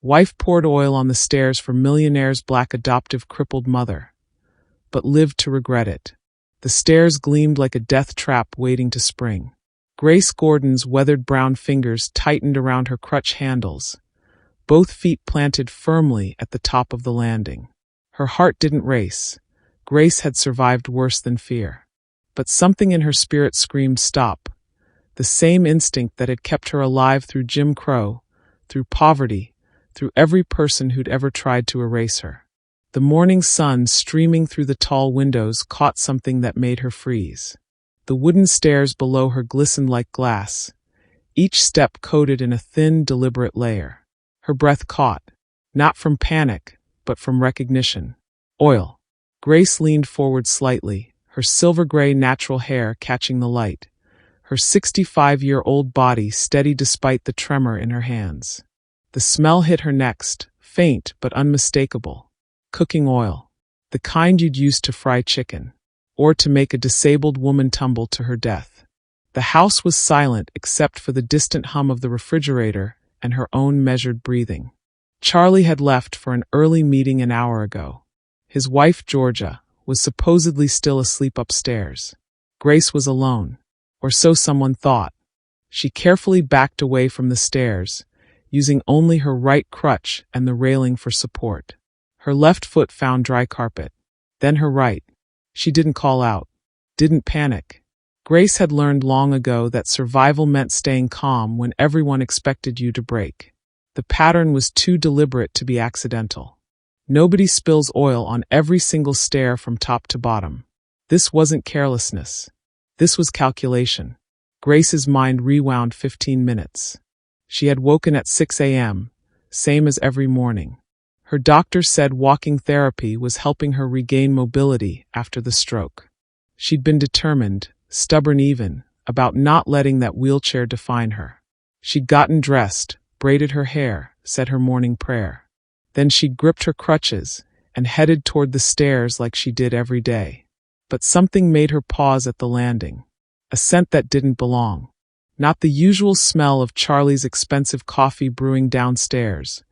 Wife poured oil on the stairs for Millionaire'S black adoptive crippled mother, but lived to regret it. The stairs gleamed like a death trap waiting to spring. Grace Gordon's weathered brown fingers tightened around her crutch handles, both feet planted firmly at the top of the landing. Her heart didn't race. Grace had survived worse than fear. But something in her spirit screamed stop. The same instinct that had kept her alive through Jim Crow, through poverty, through every person who'd ever tried to erase her. The morning sun streaming through the tall windows caught something that made her freeze. The wooden stairs below her glistened like glass, each step coated in a thin, deliberate layer. Her breath caught, not from panic, but from recognition. Oil. Grace leaned forward slightly, her silver-gray natural hair catching the light, her 65-year-old body steady despite the tremor in her hands. The smell hit her next, faint but unmistakable. Cooking oil. The kind you'd use to fry chicken, or to make a disabled woman tumble to her death. The house was silent except for the distant hum of the refrigerator and her own measured breathing. Charlie had left for an early meeting an hour ago. His wife, Georgia, was supposedly still asleep upstairs. Grace was alone, or so someone thought. She carefully backed away from the stairs, using only her right crutch and the railing for support. Her left foot found dry carpet, then her right. She didn't call out, didn't panic. Grace had learned long ago that survival meant staying calm when everyone expected you to break. The pattern was too deliberate to be accidental. Nobody spills oil on every single stair from top to bottom. This wasn't carelessness. This was calculation. Grace's mind rewound 15 minutes. She had woken at 6 a.m., same as every morning. Her doctor said walking therapy was helping her regain mobility after the stroke. She'd been determined, stubborn even, about not letting that wheelchair define her. She'd gotten dressed, braided her hair, said her morning prayer. Then she'd gripped her crutches and headed toward the stairs like she did every day. But something made her pause at the landing. A scent that didn't belong. Not the usual smell of Charlie's expensive coffee brewing downstairs,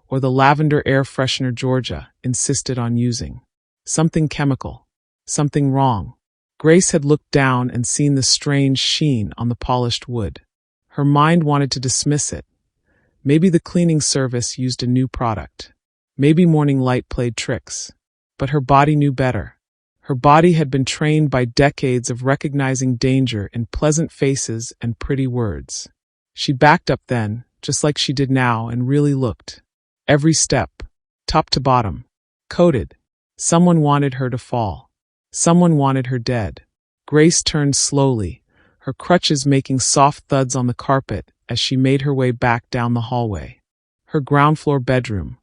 or the lavender air freshener Georgia insisted on using. Something chemical. Something wrong. Grace had looked down and seen the strange sheen on the polished wood. Her mind wanted to dismiss it. Maybe the cleaning service used a new product. Maybe morning light played tricks. But her body knew better. Her body had been trained by decades of recognizing danger in pleasant faces and pretty words. She backed up then, just like she did now, and really looked. Every step, top to bottom, coated. Someone wanted her to fall. Someone wanted her dead. Grace turned slowly, her crutches making soft thuds on the carpet as she made her way back down the hallway. Her ground floor bedroom,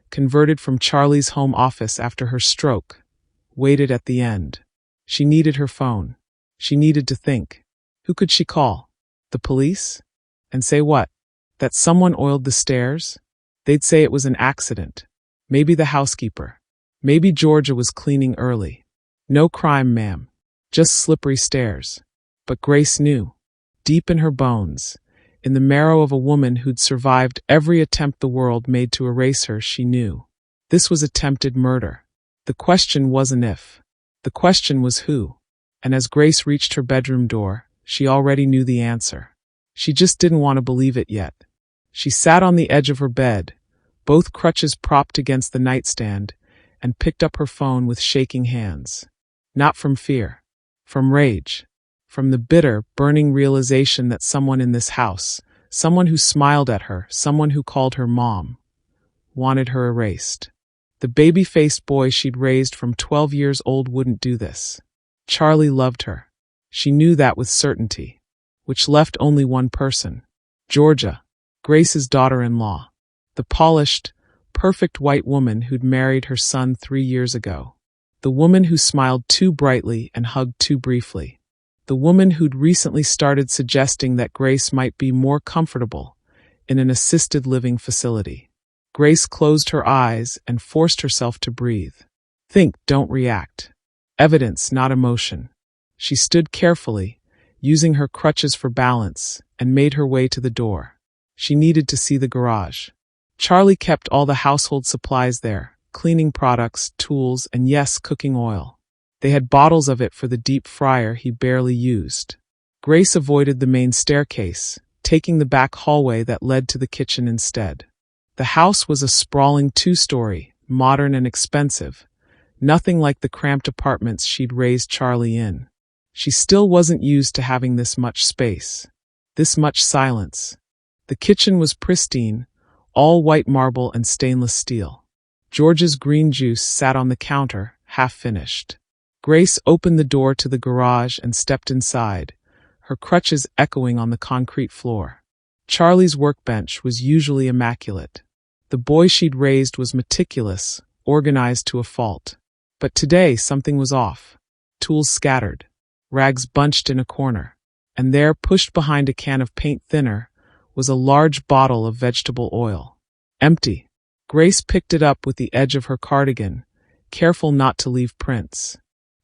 converted from Charlie's home office after her stroke, waited at the end. She needed her phone. She needed to think. Who could she call? The police? And say what? That someone oiled the stairs? They'd say it was an accident. Maybe the housekeeper. Maybe Georgia was cleaning early. No crime, ma'am. Just slippery stairs. But Grace knew. Deep in her bones, in the marrow of a woman who'd survived every attempt the world made to erase her, she knew. This was attempted murder. The question wasn't if. The question was who. And as Grace reached her bedroom door, she already knew the answer. She just didn't want to believe it yet. She sat on the edge of her bed, both crutches propped against the nightstand, and picked up her phone with shaking hands. Not from fear. From rage. From the bitter, burning realization that someone in this house, someone who smiled at her, someone who called her mom, wanted her erased. The baby-faced boy she'd raised from 12 years old wouldn't do this. Charlie loved her. She knew that with certainty. Which left only one person. Georgia, Grace's daughter-in-law. The polished, perfect white woman who'd married her son 3 years ago. The woman who smiled too brightly and hugged too briefly. The woman who'd recently started suggesting that Grace might be more comfortable in an assisted living facility. Grace closed her eyes and forced herself to breathe. Think, don't react. Evidence, not emotion. She stood carefully, using her crutches for balance, and made her way to the door. She needed to see the garage. Charlie kept all the household supplies there, cleaning products, tools, and yes, cooking oil. They had bottles of it for the deep fryer he barely used. Grace avoided the main staircase, taking the back hallway that led to the kitchen instead. The house was a sprawling 2-story, modern and expensive, nothing like the cramped apartments she'd raised Charlie in. She still wasn't used to having this much space, this much silence. The kitchen was pristine, all white marble and stainless steel. George's green juice sat on the counter, half-finished. Grace opened the door to the garage and stepped inside, her crutches echoing on the concrete floor. Charlie's workbench was usually immaculate. The boy she'd raised was meticulous, organized to a fault. But today something was off. Tools scattered, rags bunched in a corner, and there, pushed behind a can of paint thinner, was a large bottle of vegetable oil. Empty. Grace picked it up with the edge of her cardigan, careful not to leave prints.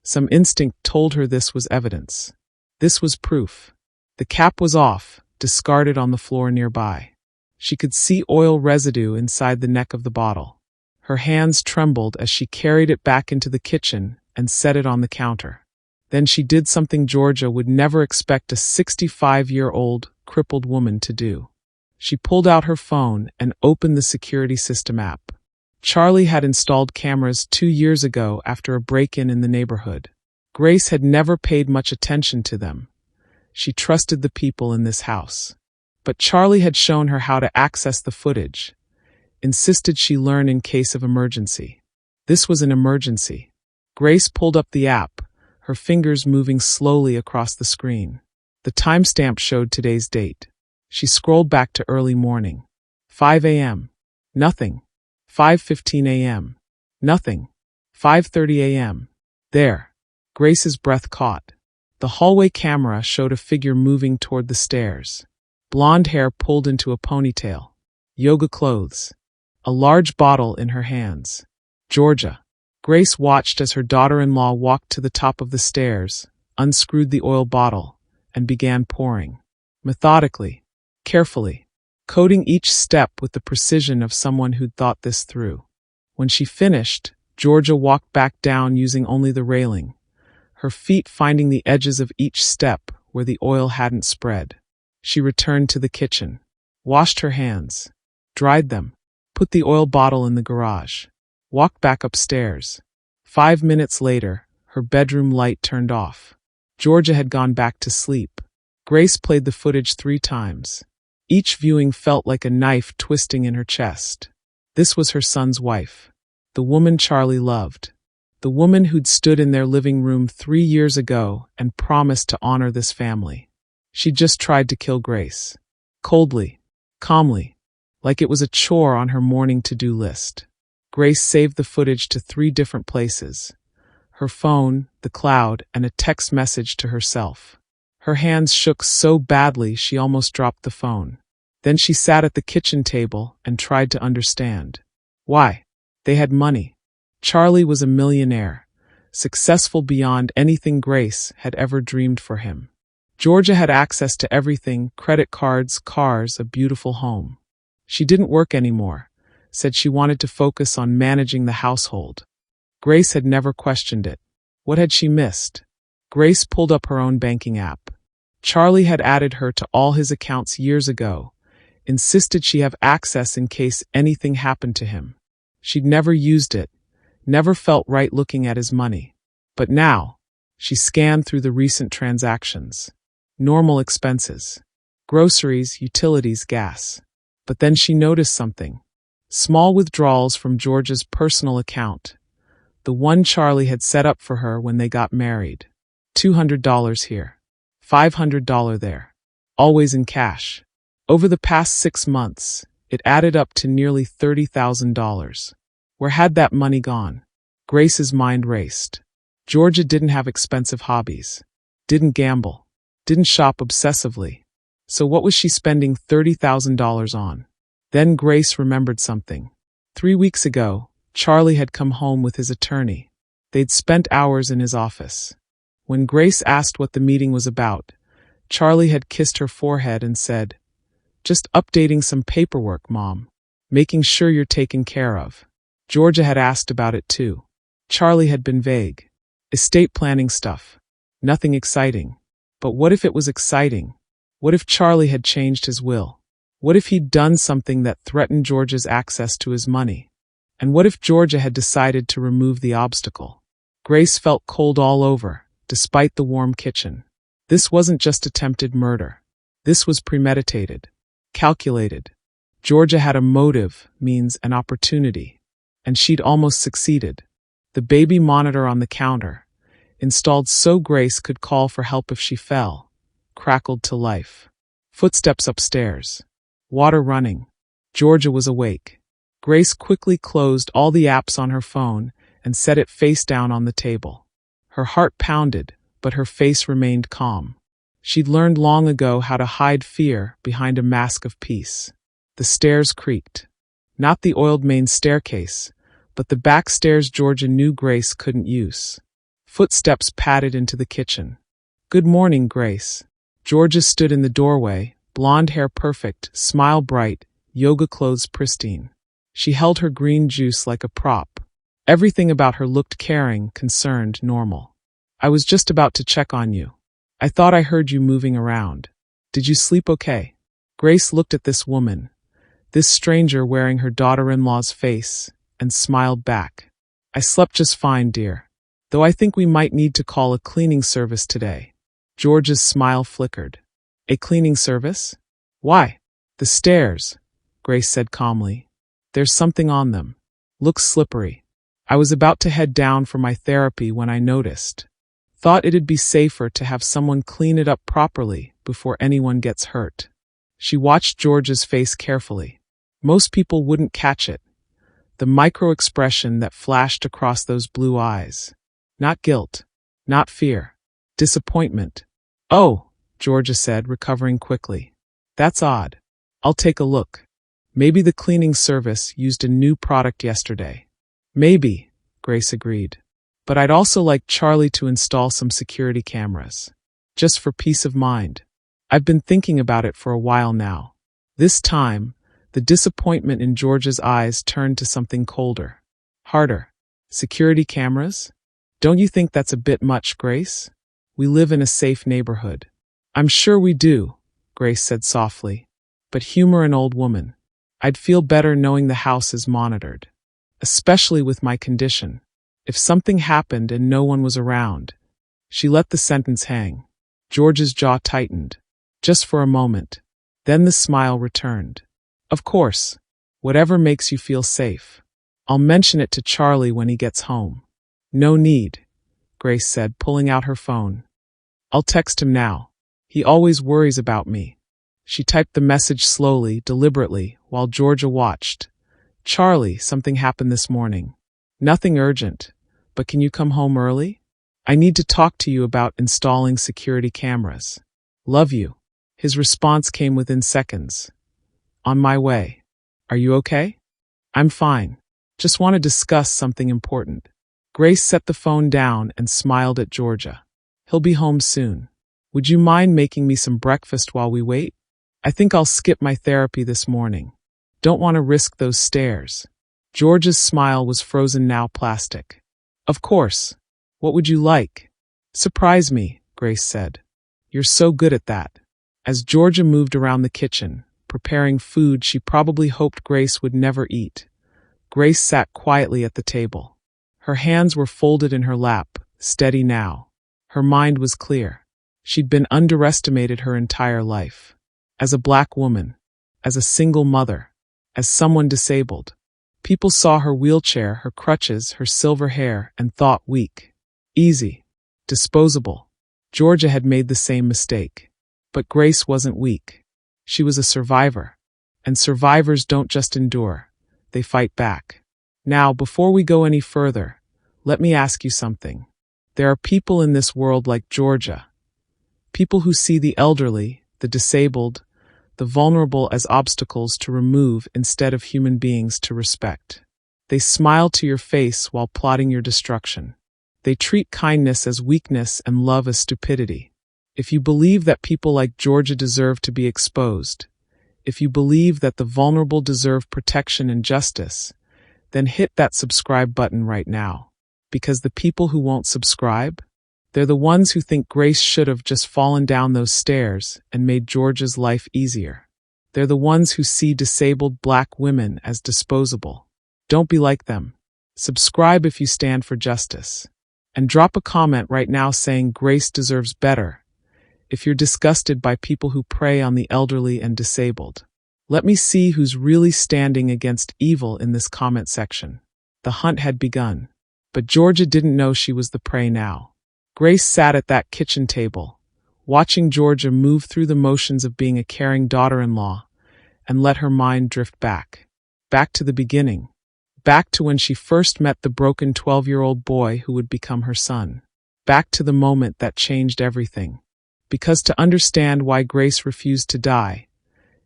Some instinct told her this was evidence. This was proof. The cap was off, discarded on the floor nearby. She could see oil residue inside the neck of the bottle. Her hands trembled as she carried it back into the kitchen and set it on the counter. Then she did something Georgia would never expect a 65-year-old, crippled woman to do. She pulled out her phone and opened the security system app. Charlie had installed cameras 2 years ago after a break-in in the neighborhood. Grace had never paid much attention to them. She trusted the people in this house. But Charlie had shown her how to access the footage, insisted she learn in case of emergency. This was an emergency. Grace pulled up the app, her fingers moving slowly across the screen. The timestamp showed today's date. She scrolled back to early morning. 5 a.m. Nothing. 5:15 a.m. Nothing. 5:30 a.m. There. Grace's breath caught. The hallway camera showed a figure moving toward the stairs. Blonde hair pulled into a ponytail. Yoga clothes. A large bottle in her hands. Georgia. Grace watched as her daughter-in-law walked to the top of the stairs, unscrewed the oil bottle, and began pouring. Methodically, carefully, coding each step with the precision of someone who'd thought this through. When she finished, Georgia walked back down using only the railing, her feet finding the edges of each step where the oil hadn't spread. She returned to the kitchen, washed her hands, dried them, put the oil bottle in the garage, walked back upstairs. 5 minutes later, her bedroom light turned off. Georgia had gone back to sleep. Grace played the footage 3 times. Each viewing felt like a knife twisting in her chest. This was her son's wife, the woman Charlie loved, the woman who'd stood in their living room 3 years ago and promised to honor this family. She'd just tried to kill Grace. Coldly, calmly, like it was a chore on her morning to-do list. Grace saved the footage to 3 different places: her phone, the cloud, and a text message to herself. Her hands shook so badly she almost dropped the phone. Then she sat at the kitchen table and tried to understand. Why? They had money. Charlie was a millionaire, successful beyond anything Grace had ever dreamed for him. Georgia had access to everything: credit cards, cars, a beautiful home. She didn't work anymore, said she wanted to focus on managing the household. Grace had never questioned it. What had she missed? Grace pulled up her own banking app. Charlie had added her to all his accounts years ago, insisted she have access in case anything happened to him. She'd never used it, never felt right looking at his money. But now, she scanned through the recent transactions. Normal expenses. Groceries, utilities, gas. But then she noticed something. Small withdrawals from Georgia's personal account, the one Charlie had set up for her when they got married. $200 here, $500 there, always in cash. Over the past 6 months, it added up to nearly $30,000. Where had that money gone? Grace's mind raced. Georgia didn't have expensive hobbies, didn't gamble, didn't shop obsessively. So what was she spending $30,000 on? Then Grace remembered something. 3 weeks ago, Charlie had come home with his attorney. They'd spent hours in his office. When Grace asked what the meeting was about, Charlie had kissed her forehead and said, "Just updating some paperwork, Mom. making sure you're taken care of. Georgia had asked about it too. Charlie had been vague. Estate planning stuff. Nothing exciting. But what if it was exciting? What if Charlie had changed his will? What if he'd done something that threatened Georgia's access to his money? And what if Georgia had decided to remove the obstacle? Grace felt cold all over, despite the warm kitchen. This wasn't just attempted murder. This was premeditated, calculated. Georgia had a motive, means an opportunity, and she'd almost succeeded. The baby monitor on the counter, installed so Grace could call for help if she fell, crackled to life. Footsteps upstairs. Water running. Georgia was awake. Grace quickly closed all the apps on her phone and set it face down on the table. Her heart pounded, but her face remained calm. She'd learned long ago how to hide fear behind a mask of peace. The stairs creaked. Not the oiled main staircase, but the back stairs Georgia knew Grace couldn't use. Footsteps padded into the kitchen. "Good morning, Grace." Georgia stood in the doorway, blonde hair perfect, smile bright, yoga clothes pristine. She held her green juice like a prop. Everything about her looked caring, concerned, normal. "I was just about to check on you. I thought I heard you moving around. Did you sleep okay?" Grace looked at this woman, this stranger wearing her daughter-in-law's face, and smiled back. "I slept just fine, dear. Though I think we might need to call a cleaning service today." Georgia's smile flickered. "A cleaning service? Why?" "The stairs," Grace said calmly. "There's something on them. Looks slippery. I was about to head down for my therapy when I noticed. Thought it'd be safer to have someone clean it up properly before anyone gets hurt." She watched Georgia's face carefully. Most people wouldn't catch it. The micro-expression that flashed across those blue eyes. Not guilt. Not fear. Disappointment. "Oh," Georgia said, recovering quickly. "That's odd. I'll take a look. Maybe the cleaning service used a new product yesterday." "Maybe," Grace agreed. "But I'd also like Charlie to install some security cameras. Just for peace of mind. I've been thinking about it for a while now." This time, the disappointment in Georgia's eyes turned to something colder. Harder. "Security cameras? Don't you think that's a bit much, Grace? We live in a safe neighborhood." "I'm sure we do," Grace said softly. "But humor an old woman. I'd feel better knowing the house is monitored. Especially with my condition. If something happened and no one was around." She let the sentence hang. George's jaw tightened. Just for a moment. Then the smile returned. "Of course. Whatever makes you feel safe. I'll mention it to Charlie when he gets home." "No need," Grace said, pulling out her phone. "I'll text him now. He always worries about me." She typed the message slowly, deliberately, while Georgia watched. "Charlie, something happened this morning. Nothing urgent, but can you come home early? I need to talk to you about installing security cameras. Love you." His response came within seconds. "On my way. Are you okay?" "I'm fine. Just want to discuss something important." Grace set the phone down and smiled at Georgia. "He'll be home soon. Would you mind making me some breakfast while we wait? I think I'll skip my therapy this morning. Don't want to risk those stairs." Georgia's smile was frozen now plastic. "Of course. What would you like?" "Surprise me," Grace said. "You're so good at that." As Georgia moved around the kitchen, preparing food she probably hoped Grace would never eat, Grace sat quietly at the table. Her hands were folded in her lap, steady now. Her mind was clear. She'd been underestimated her entire life. As a black woman, as a single mother, as someone disabled. People saw her wheelchair, her crutches, her silver hair, and thought weak. Easy. Disposable. Georgia had made the same mistake. But Grace wasn't weak. She was a survivor. And survivors don't just endure. They fight back. Now, before we go any further, let me ask you something. There are people in this world like Georgia. People who see the elderly, the disabled, the vulnerable as obstacles to remove instead of human beings to respect. They smile to your face while plotting your destruction. They treat kindness as weakness and love as stupidity. If you believe that people like Georgia deserve to be exposed, If you believe that the vulnerable deserve protection and justice, then hit that subscribe button right now. Because the people who won't subscribe, they're the ones who think Grace should have just fallen down those stairs and made George's life easier. They're the ones who see disabled Black women as disposable. Don't be like them. Subscribe if you stand for justice. And drop a comment right now saying Grace deserves better if you're disgusted by people who prey on the elderly and disabled. Let me see who's really standing against evil in this comment section. The hunt had begun, but Georgia didn't know she was the prey now. Grace sat at that kitchen table, watching Georgia move through the motions of being a caring daughter-in-law, and let her mind drift back to the beginning, back to when she first met the broken 12-year-old boy who would become her son, back to the moment that changed everything. Because to understand why Grace refused to die,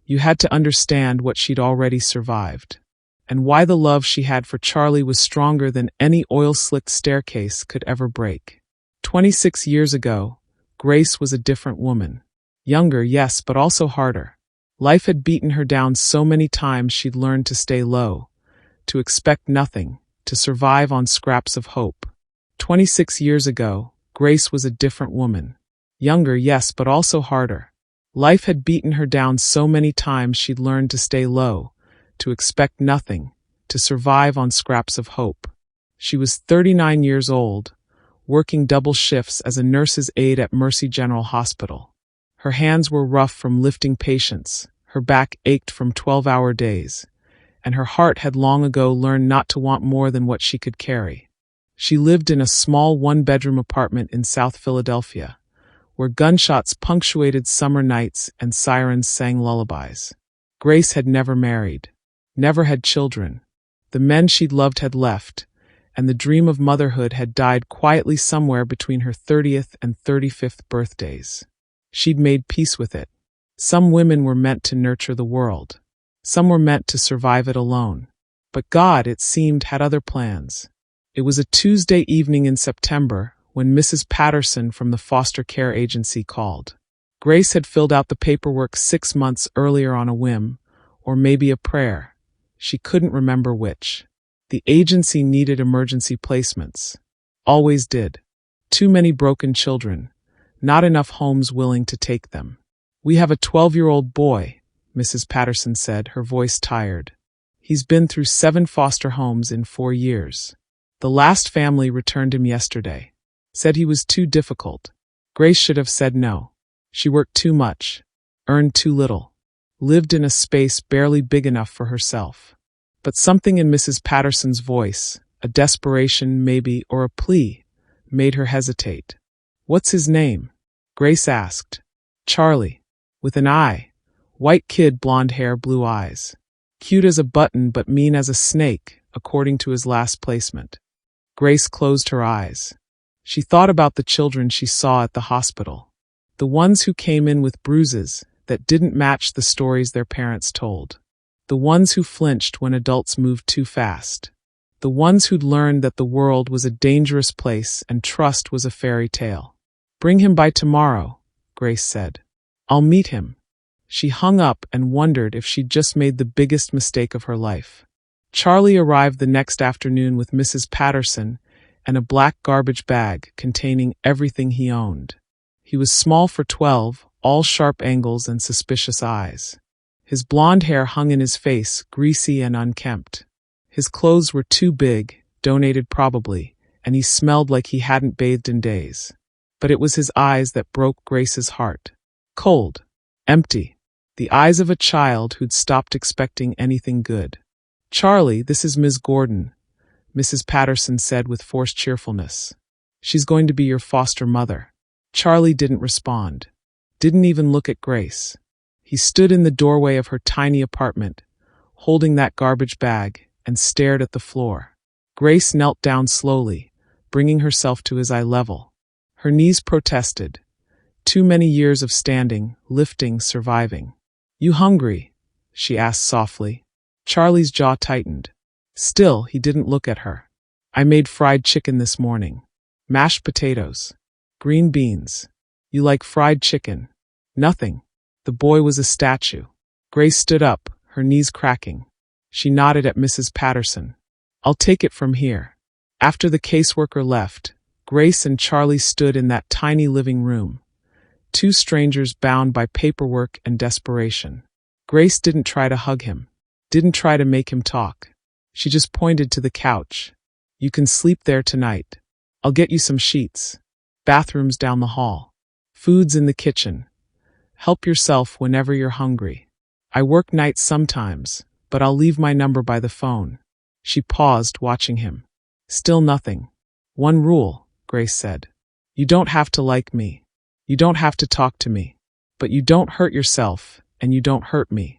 you had to understand what she'd already survived, and why the love she had for Charlie was stronger than any oil-slicked staircase could ever break. 26 years ago, Grace was a different woman. Younger, yes, but also harder. Life had beaten her down so many times she'd learned to stay low, to expect nothing, to survive on scraps of hope. 26 years ago, Grace was a different woman. Younger, yes, but also harder. Life had beaten her down so many times she'd learned to stay low, to expect nothing, to survive on scraps of hope. She was 39 years old, working double shifts as a nurse's aide at Mercy General Hospital. Her hands were rough from lifting patients, her back ached from 12-hour days, and her heart had long ago learned not to want more than what she could carry. She lived in a small one-bedroom apartment in South Philadelphia, where gunshots punctuated summer nights and sirens sang lullabies. Grace had never married, never had children. The men she'd loved had left, and the dream of motherhood had died quietly somewhere between her 30th and 35th birthdays. She'd made peace with it. Some women were meant to nurture the world. Some were meant to survive it alone. But God, it seemed, had other plans. It was a Tuesday evening in September when Mrs. Patterson from the foster care agency called. Grace had filled out the paperwork 6 months earlier on a whim, or maybe a prayer. She couldn't remember which. The agency needed emergency placements. Always did. Too many broken children. Not enough homes willing to take them. "We have a 12-year-old boy," Mrs. Patterson said, her voice tired. "He's been through 7 foster homes in 4 years. The last family returned him yesterday. Said he was too difficult. Grace should have said no. She worked too much, earned too little, lived in a space barely big enough for herself. But something in Mrs. Patterson's voice, a desperation maybe or a plea, made her hesitate. "What's his name?" Grace asked. "Charlie. With an I. White kid, blonde hair, blue eyes. Cute as a button but mean as a snake, according to his last placement." Grace closed her eyes. She thought about the children she saw at the hospital. The ones who came in with bruises that didn't match the stories their parents told. The ones who flinched when adults moved too fast. The ones who'd learned that the world was a dangerous place and trust was a fairy tale. "Bring him by tomorrow," Grace said. "I'll meet him." She hung up and wondered if she'd just made the biggest mistake of her life. Charlie arrived the next afternoon with Mrs. Patterson and a black garbage bag containing everything he owned. He was small for 12, all sharp angles and suspicious eyes. His blonde hair hung in his face, greasy and unkempt. His clothes were too big, donated probably, and he smelled like he hadn't bathed in days. But it was his eyes that broke Grace's heart. Cold, empty, the eyes of a child who'd stopped expecting anything good. "Charlie, this is Ms. Gordon," Mrs. Patterson said with forced cheerfulness. "She's going to be your foster mother." Charlie didn't respond. Didn't even look at Grace. He stood in the doorway of her tiny apartment, holding that garbage bag, and stared at the floor. Grace knelt down slowly, bringing herself to his eye level. Her knees protested. Too many years of standing, lifting, surviving. "You hungry?" she asked softly. Charlie's jaw tightened. Still, he didn't look at her. "I made fried chicken this morning. Mashed potatoes. Green beans. You like fried chicken?" "Nothing." The boy was a statue. Grace stood up, her knees cracking. She nodded at Mrs. Patterson. I'll take it from here. After the caseworker left, Grace and Charlie stood in that tiny living room. Two strangers bound by paperwork and desperation. Grace didn't try to hug him, didn't try to make him talk. She just pointed to the couch. You can sleep there tonight. I'll get you some sheets. Bathrooms down the hall. Food's in the kitchen. Help yourself whenever you're hungry. I work nights sometimes, but I'll leave my number by the phone. She paused, watching him. Still nothing. One rule, Grace said. You don't have to like me. You don't have to talk to me. But you don't hurt yourself, and you don't hurt me.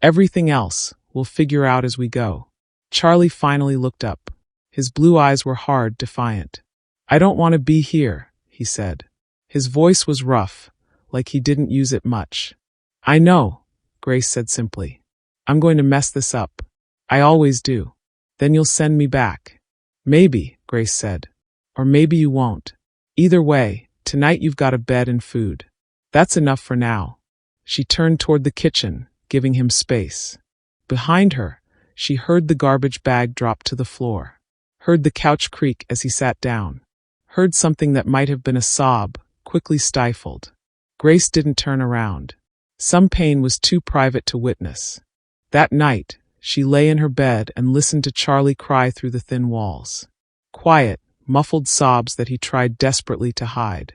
Everything else, we'll figure out as we go. Charlie finally looked up. His blue eyes were hard, defiant. I don't want to be here, he said. His voice was rough, like he didn't use it much. I know, Grace said simply. I'm going to mess this up. I always do. Then you'll send me back. Maybe, Grace said. Or maybe you won't. Either way, tonight you've got a bed and food. That's enough for now. She turned toward the kitchen, giving him space. Behind her, she heard the garbage bag drop to the floor. Heard the couch creak as he sat down. Heard something that might have been a sob, quickly stifled. Grace didn't turn around. Some pain was too private to witness. That night, she lay in her bed and listened to Charlie cry through the thin walls. Quiet, muffled sobs that he tried desperately to hide.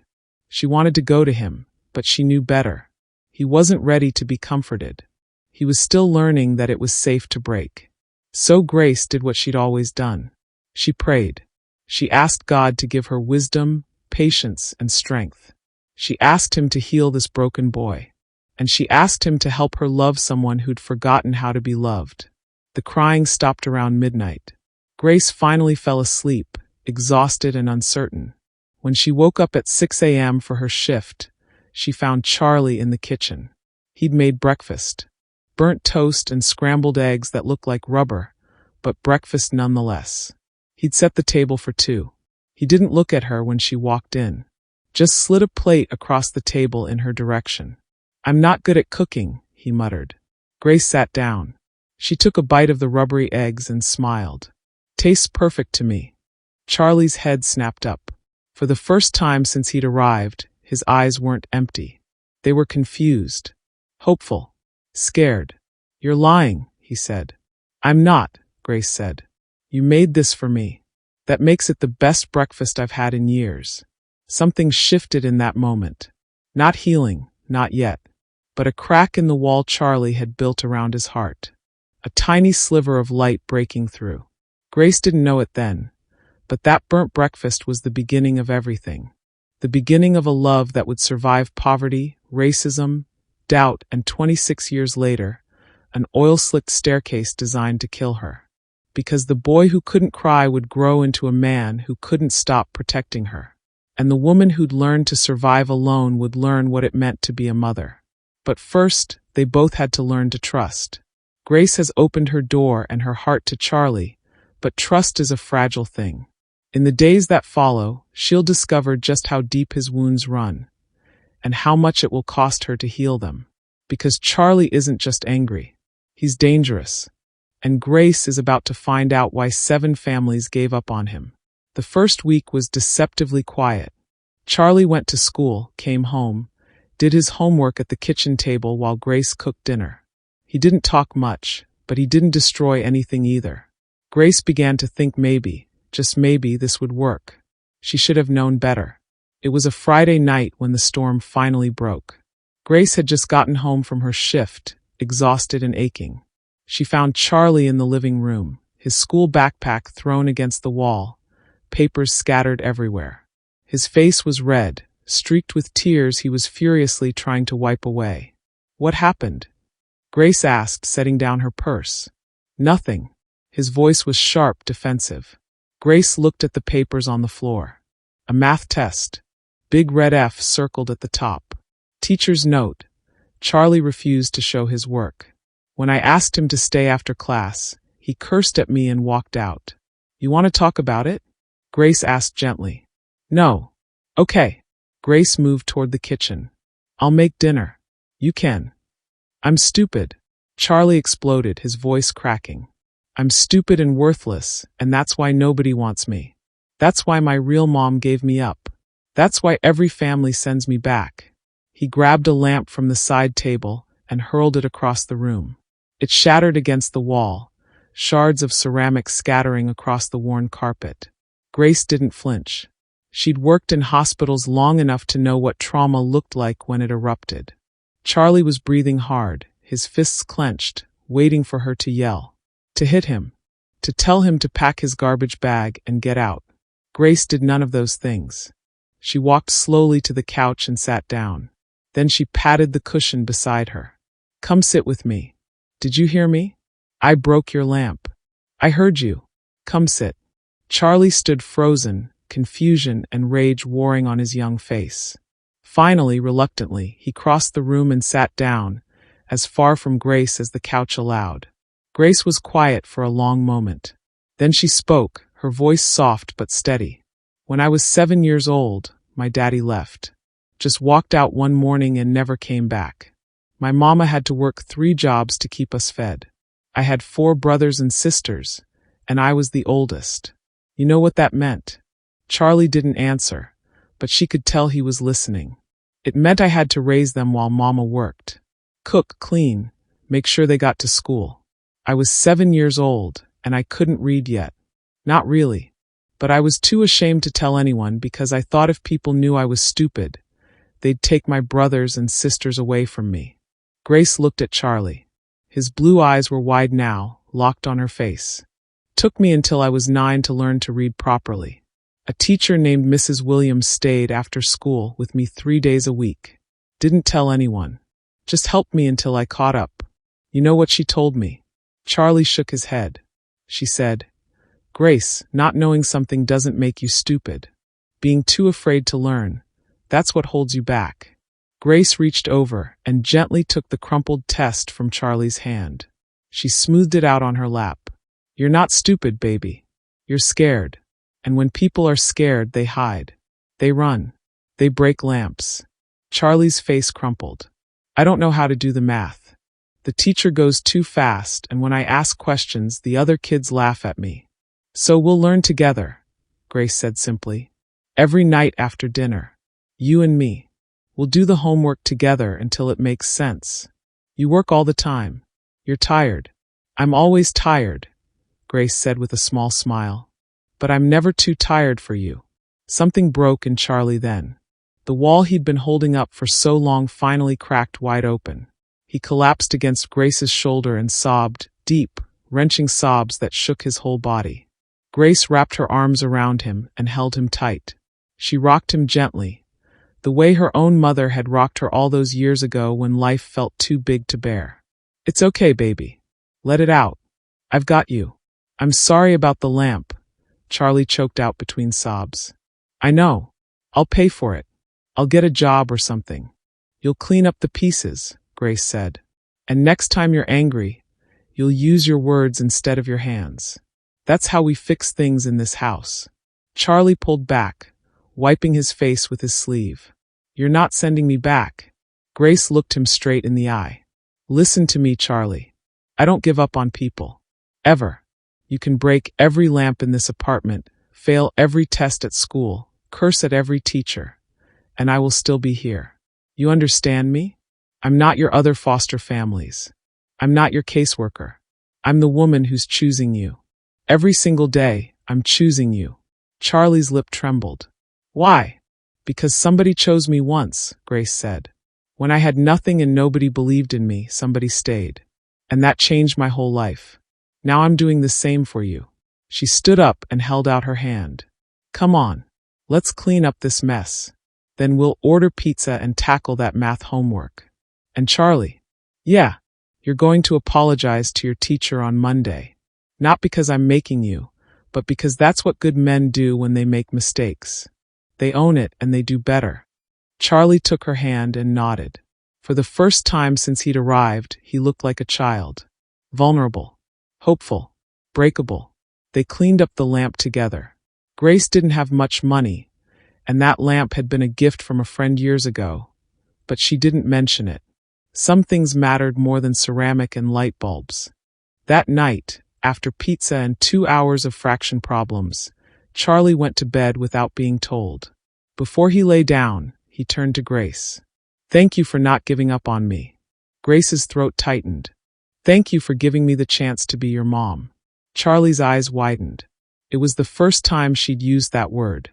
She wanted to go to him, but she knew better. He wasn't ready to be comforted. He was still learning that it was safe to break. So Grace did what she'd always done. She prayed. She asked God to give her wisdom, patience, and strength. She asked him to heal this broken boy. And she asked him to help her love someone who'd forgotten how to be loved. The crying stopped around midnight. Grace finally fell asleep, exhausted and uncertain. When she woke up at 6 a.m. for her shift, she found Charlie in the kitchen. He'd made breakfast. Burnt toast and scrambled eggs that looked like rubber, but breakfast nonetheless. He'd set the table for two. He didn't look at her when she walked in. Just slid a plate across the table in her direction. I'm not good at cooking, he muttered. Grace sat down. She took a bite of the rubbery eggs and smiled. Tastes perfect to me. Charlie's head snapped up. For the first time since he'd arrived, his eyes weren't empty. They were confused. Hopeful. Scared. You're lying, he said. I'm not, Grace said. You made this for me. That makes it the best breakfast I've had in years. Something shifted in that moment. Not healing, not yet. But a crack in the wall Charlie had built around his heart. A tiny sliver of light breaking through. Grace didn't know it then, but that burnt breakfast was the beginning of everything. The beginning of a love that would survive poverty, racism, doubt, and 26 years later, an oil-slicked staircase designed to kill her. Because the boy who couldn't cry would grow into a man who couldn't stop protecting her. And the woman who'd learned to survive alone would learn what it meant to be a mother. But first, they both had to learn to trust. Grace has opened her door and her heart to Charlie, but trust is a fragile thing. In the days that follow, she'll discover just how deep his wounds run, and how much it will cost her to heal them. Because Charlie isn't just angry. He's dangerous. And Grace is about to find out why 7 families gave up on him. The first week was deceptively quiet. Charlie went to school, came home, did his homework at the kitchen table while Grace cooked dinner. He didn't talk much, but he didn't destroy anything either. Grace began to think maybe, just maybe, this would work. She should have known better. It was a Friday night when the storm finally broke. Grace had just gotten home from her shift, exhausted and aching. She found Charlie in the living room, his school backpack thrown against the wall, papers scattered everywhere. His face was red, streaked with tears he was furiously trying to wipe away. What happened? Grace asked, setting down her purse. Nothing. His voice was sharp, defensive. Grace looked at the papers on the floor. A math test. Big red F circled at the top. Teacher's note. Charlie refused to show his work. When I asked him to stay after class, he cursed at me and walked out. You want to talk about it? Grace asked gently. No. Okay. Grace moved toward the kitchen. I'll make dinner. You can. I'm stupid. Charlie exploded, his voice cracking. I'm stupid and worthless, and that's why nobody wants me. That's why my real mom gave me up. That's why every family sends me back. He grabbed a lamp from the side table and hurled it across the room. It shattered against the wall, shards of ceramic scattering across the worn carpet. Grace didn't flinch. She'd worked in hospitals long enough to know what trauma looked like when it erupted. Charlie was breathing hard, his fists clenched, waiting for her to yell, to hit him, to tell him to pack his garbage bag and get out. Grace did none of those things. She walked slowly to the couch and sat down. Then she patted the cushion beside her. Come sit with me. Did you hear me? I broke your lamp. I heard you. Come sit. Charlie stood frozen, confusion and rage warring on his young face. Finally, reluctantly, he crossed the room and sat down, as far from Grace as the couch allowed. Grace was quiet for a long moment. Then she spoke, her voice soft but steady. When I was 7 years old, my daddy left. Just walked out one morning and never came back. My mama had to work 3 jobs to keep us fed. I had 4 brothers and sisters, and I was the oldest. You know what that meant? Charlie didn't answer, but she could tell he was listening. It meant I had to raise them while mama worked. Cook, clean, make sure they got to school. I was 7 years old, and I couldn't read yet. Not really. But I was too ashamed to tell anyone because I thought if people knew I was stupid, they'd take my brothers and sisters away from me. Grace looked at Charlie. His blue eyes were wide now, locked on her face. Took me until I was 9 to learn to read properly. A teacher named Mrs. Williams stayed after school with me 3 days a week. Didn't tell anyone. Just helped me until I caught up. You know what she told me? Charlie shook his head. She said, Grace, not knowing something doesn't make you stupid. Being too afraid to learn, that's what holds you back. Grace reached over and gently took the crumpled test from Charlie's hand. She smoothed it out on her lap. You're not stupid, baby. You're scared. And when people are scared, they hide. They run. They break lamps. Charlie's face crumpled. I don't know how to do the math. The teacher goes too fast, and when I ask questions, the other kids laugh at me. So we'll learn together, Grace said simply. Every night after dinner. You and me. We'll do the homework together until it makes sense. You work all the time. You're tired. I'm always tired, Grace said with a small smile. But I'm never too tired for you. Something broke in Charlie then. The wall he'd been holding up for so long finally cracked wide open. He collapsed against Grace's shoulder and sobbed, deep, wrenching sobs that shook his whole body. Grace wrapped her arms around him and held him tight. She rocked him gently, the way her own mother had rocked her all those years ago when life felt too big to bear. It's okay, baby. Let it out. I've got you. I'm sorry about the lamp, Charlie choked out between sobs. I know. I'll pay for it. I'll get a job or something. You'll clean up the pieces, Grace said. And next time you're angry, you'll use your words instead of your hands. That's how we fix things in this house. Charlie pulled back, wiping his face with his sleeve. You're not sending me back. Grace looked him straight in the eye. Listen to me, Charlie. I don't give up on people. Ever. You can break every lamp in this apartment, fail every test at school, curse at every teacher, and I will still be here. You understand me? I'm not your other foster families. I'm not your caseworker. I'm the woman who's choosing you. Every single day, I'm choosing you. Charlie's lip trembled. Why? Because somebody chose me once, Grace said. When I had nothing and nobody believed in me, somebody stayed. And that changed my whole life. Now I'm doing the same for you. She stood up and held out her hand. Come on, let's clean up this mess. Then we'll order pizza and tackle that math homework. And Charlie, yeah, you're going to apologize to your teacher on Monday. Not because I'm making you, but because that's what good men do when they make mistakes. They own it and they do better. Charlie took her hand and nodded. For the first time since he'd arrived, he looked like a child. Vulnerable. Hopeful. Breakable. They cleaned up the lamp together. Grace didn't have much money, and that lamp had been a gift from a friend years ago, but she didn't mention it. Some things mattered more than ceramic and light bulbs. That night, after pizza and 2 hours of fraction problems, Charlie went to bed without being told. Before he lay down, he turned to Grace. "Thank you for not giving up on me." Grace's throat tightened. "Thank you for giving me the chance to be your mom." Charlie's eyes widened. It was the first time she'd used that word.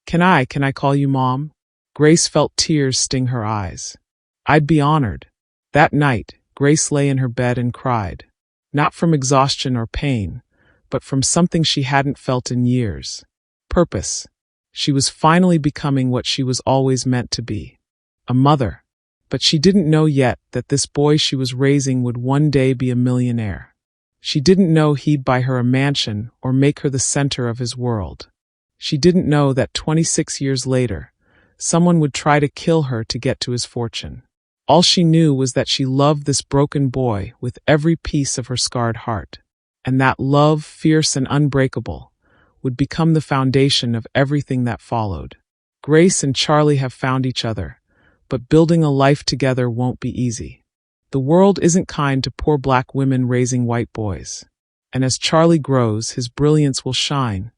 Can I call you Mom?" Grace felt tears sting her eyes. "I'd be honored." That night, Grace lay in her bed and cried. Not from exhaustion or pain, but from something she hadn't felt in years. Purpose. She was finally becoming what she was always meant to be. A mother. But she didn't know yet that this boy she was raising would one day be a millionaire. She didn't know he'd buy her a mansion or make her the center of his world. She didn't know that 26 years later, someone would try to kill her to get to his fortune. All she knew was that she loved this broken boy with every piece of her scarred heart. And that love, fierce and unbreakable, would become the foundation of everything that followed. Grace and Charlie have found each other, but building a life together won't be easy. The world isn't kind to poor black women raising white boys. And as Charlie grows, his brilliance will shine,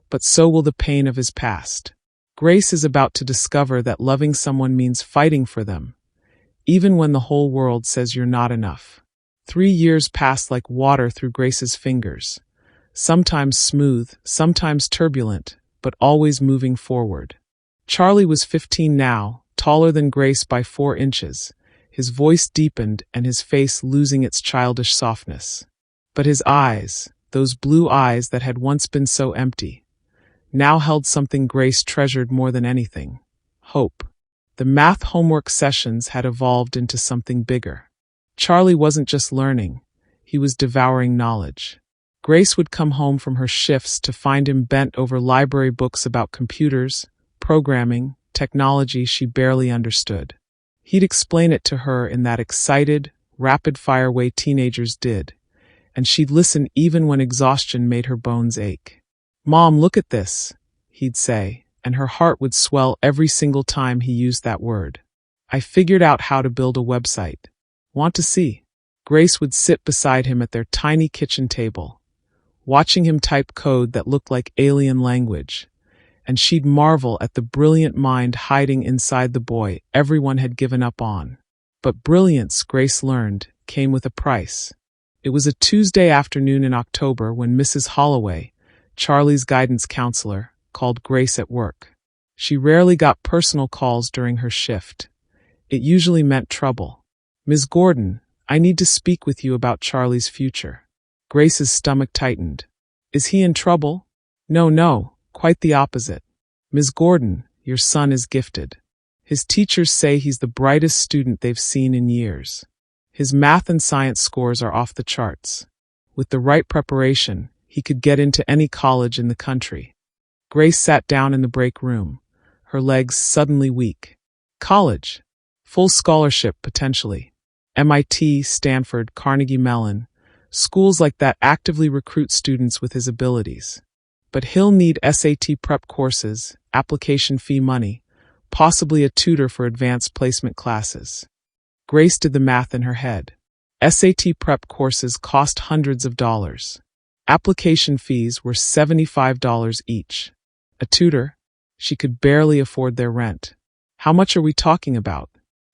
but so will the pain of his past. Grace is about to discover that loving someone means fighting for them, even when the whole world says you're not enough. 3 years passed like water through Grace's fingers, sometimes smooth, sometimes turbulent, but always moving forward. Charlie was 15 now, taller than Grace by 4 inches. His voice deepened and his face losing its childish softness. But his eyes, those blue eyes that had once been so empty, now held something Grace treasured more than anything: hope. The math homework sessions had evolved into something bigger. Charlie wasn't just learning, he was devouring knowledge. Grace would come home from her shifts to find him bent over library books about computers, programming, technology she barely understood. He'd explain it to her in that excited, rapid-fire way teenagers did, and she'd listen even when exhaustion made her bones ache. "Mom, look at this," he'd say, and her heart would swell every single time he used that word. "I figured out how to build a website. Want to see?" Grace would sit beside him at their tiny kitchen table, watching him type code that looked like alien language, and she'd marvel at the brilliant mind hiding inside the boy everyone had given up on. But brilliance, Grace learned, came with a price. It was a Tuesday afternoon in October when Mrs. Holloway, Charlie's guidance counselor, called Grace at work. She rarely got personal calls during her shift. It usually meant trouble. "Ms. Gordon, I need to speak with you about Charlie's future." Grace's stomach tightened. "Is he in trouble?" No, quite the opposite. "Ms. Gordon, your son is gifted. His teachers say he's the brightest student they've seen in years. His math and science scores are off the charts. With the right preparation, he could get into any college in the country." Grace sat down in the break room, her legs suddenly weak. College. Full scholarship, potentially. MIT, Stanford, Carnegie Mellon. Schools like that actively recruit students with his abilities. But he'll need SAT prep courses, application fee money, possibly a tutor for advanced placement classes. Grace did the math in her head. SAT prep courses cost hundreds of dollars. Application fees were $75 each. A tutor? She could barely afford their rent. "How much are we talking about?"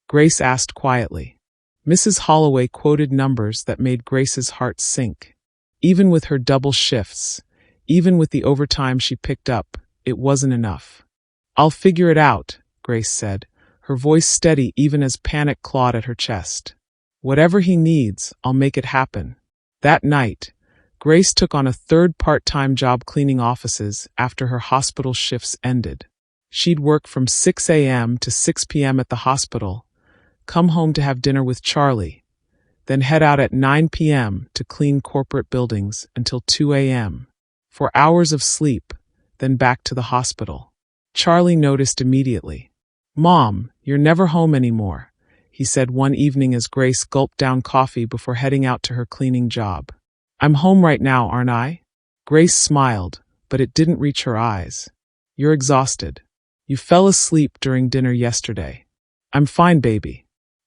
Grace asked quietly. Mrs. Holloway quoted numbers that made Grace's heart sink. Even with her double shifts, even with the overtime she picked up, it wasn't enough. "I'll figure it out," Grace said, her voice steady even as panic clawed at her chest. "Whatever he needs, I'll make it happen." That night, Grace took on a third part-time job cleaning offices after her hospital shifts ended. She'd work from 6 a.m. to 6 p.m. at the hospital, come home to have dinner with Charlie, then head out at 9 p.m. to clean corporate buildings until 2 a.m. for hours of sleep, then back to the hospital. Charlie noticed immediately. "Mom, you're never home anymore," he said one evening as Grace gulped down coffee before heading out to her cleaning job. "I'm home right now, aren't I?" Grace smiled, but it didn't reach her eyes. "You're exhausted. You fell asleep during dinner yesterday." "I'm fine, baby."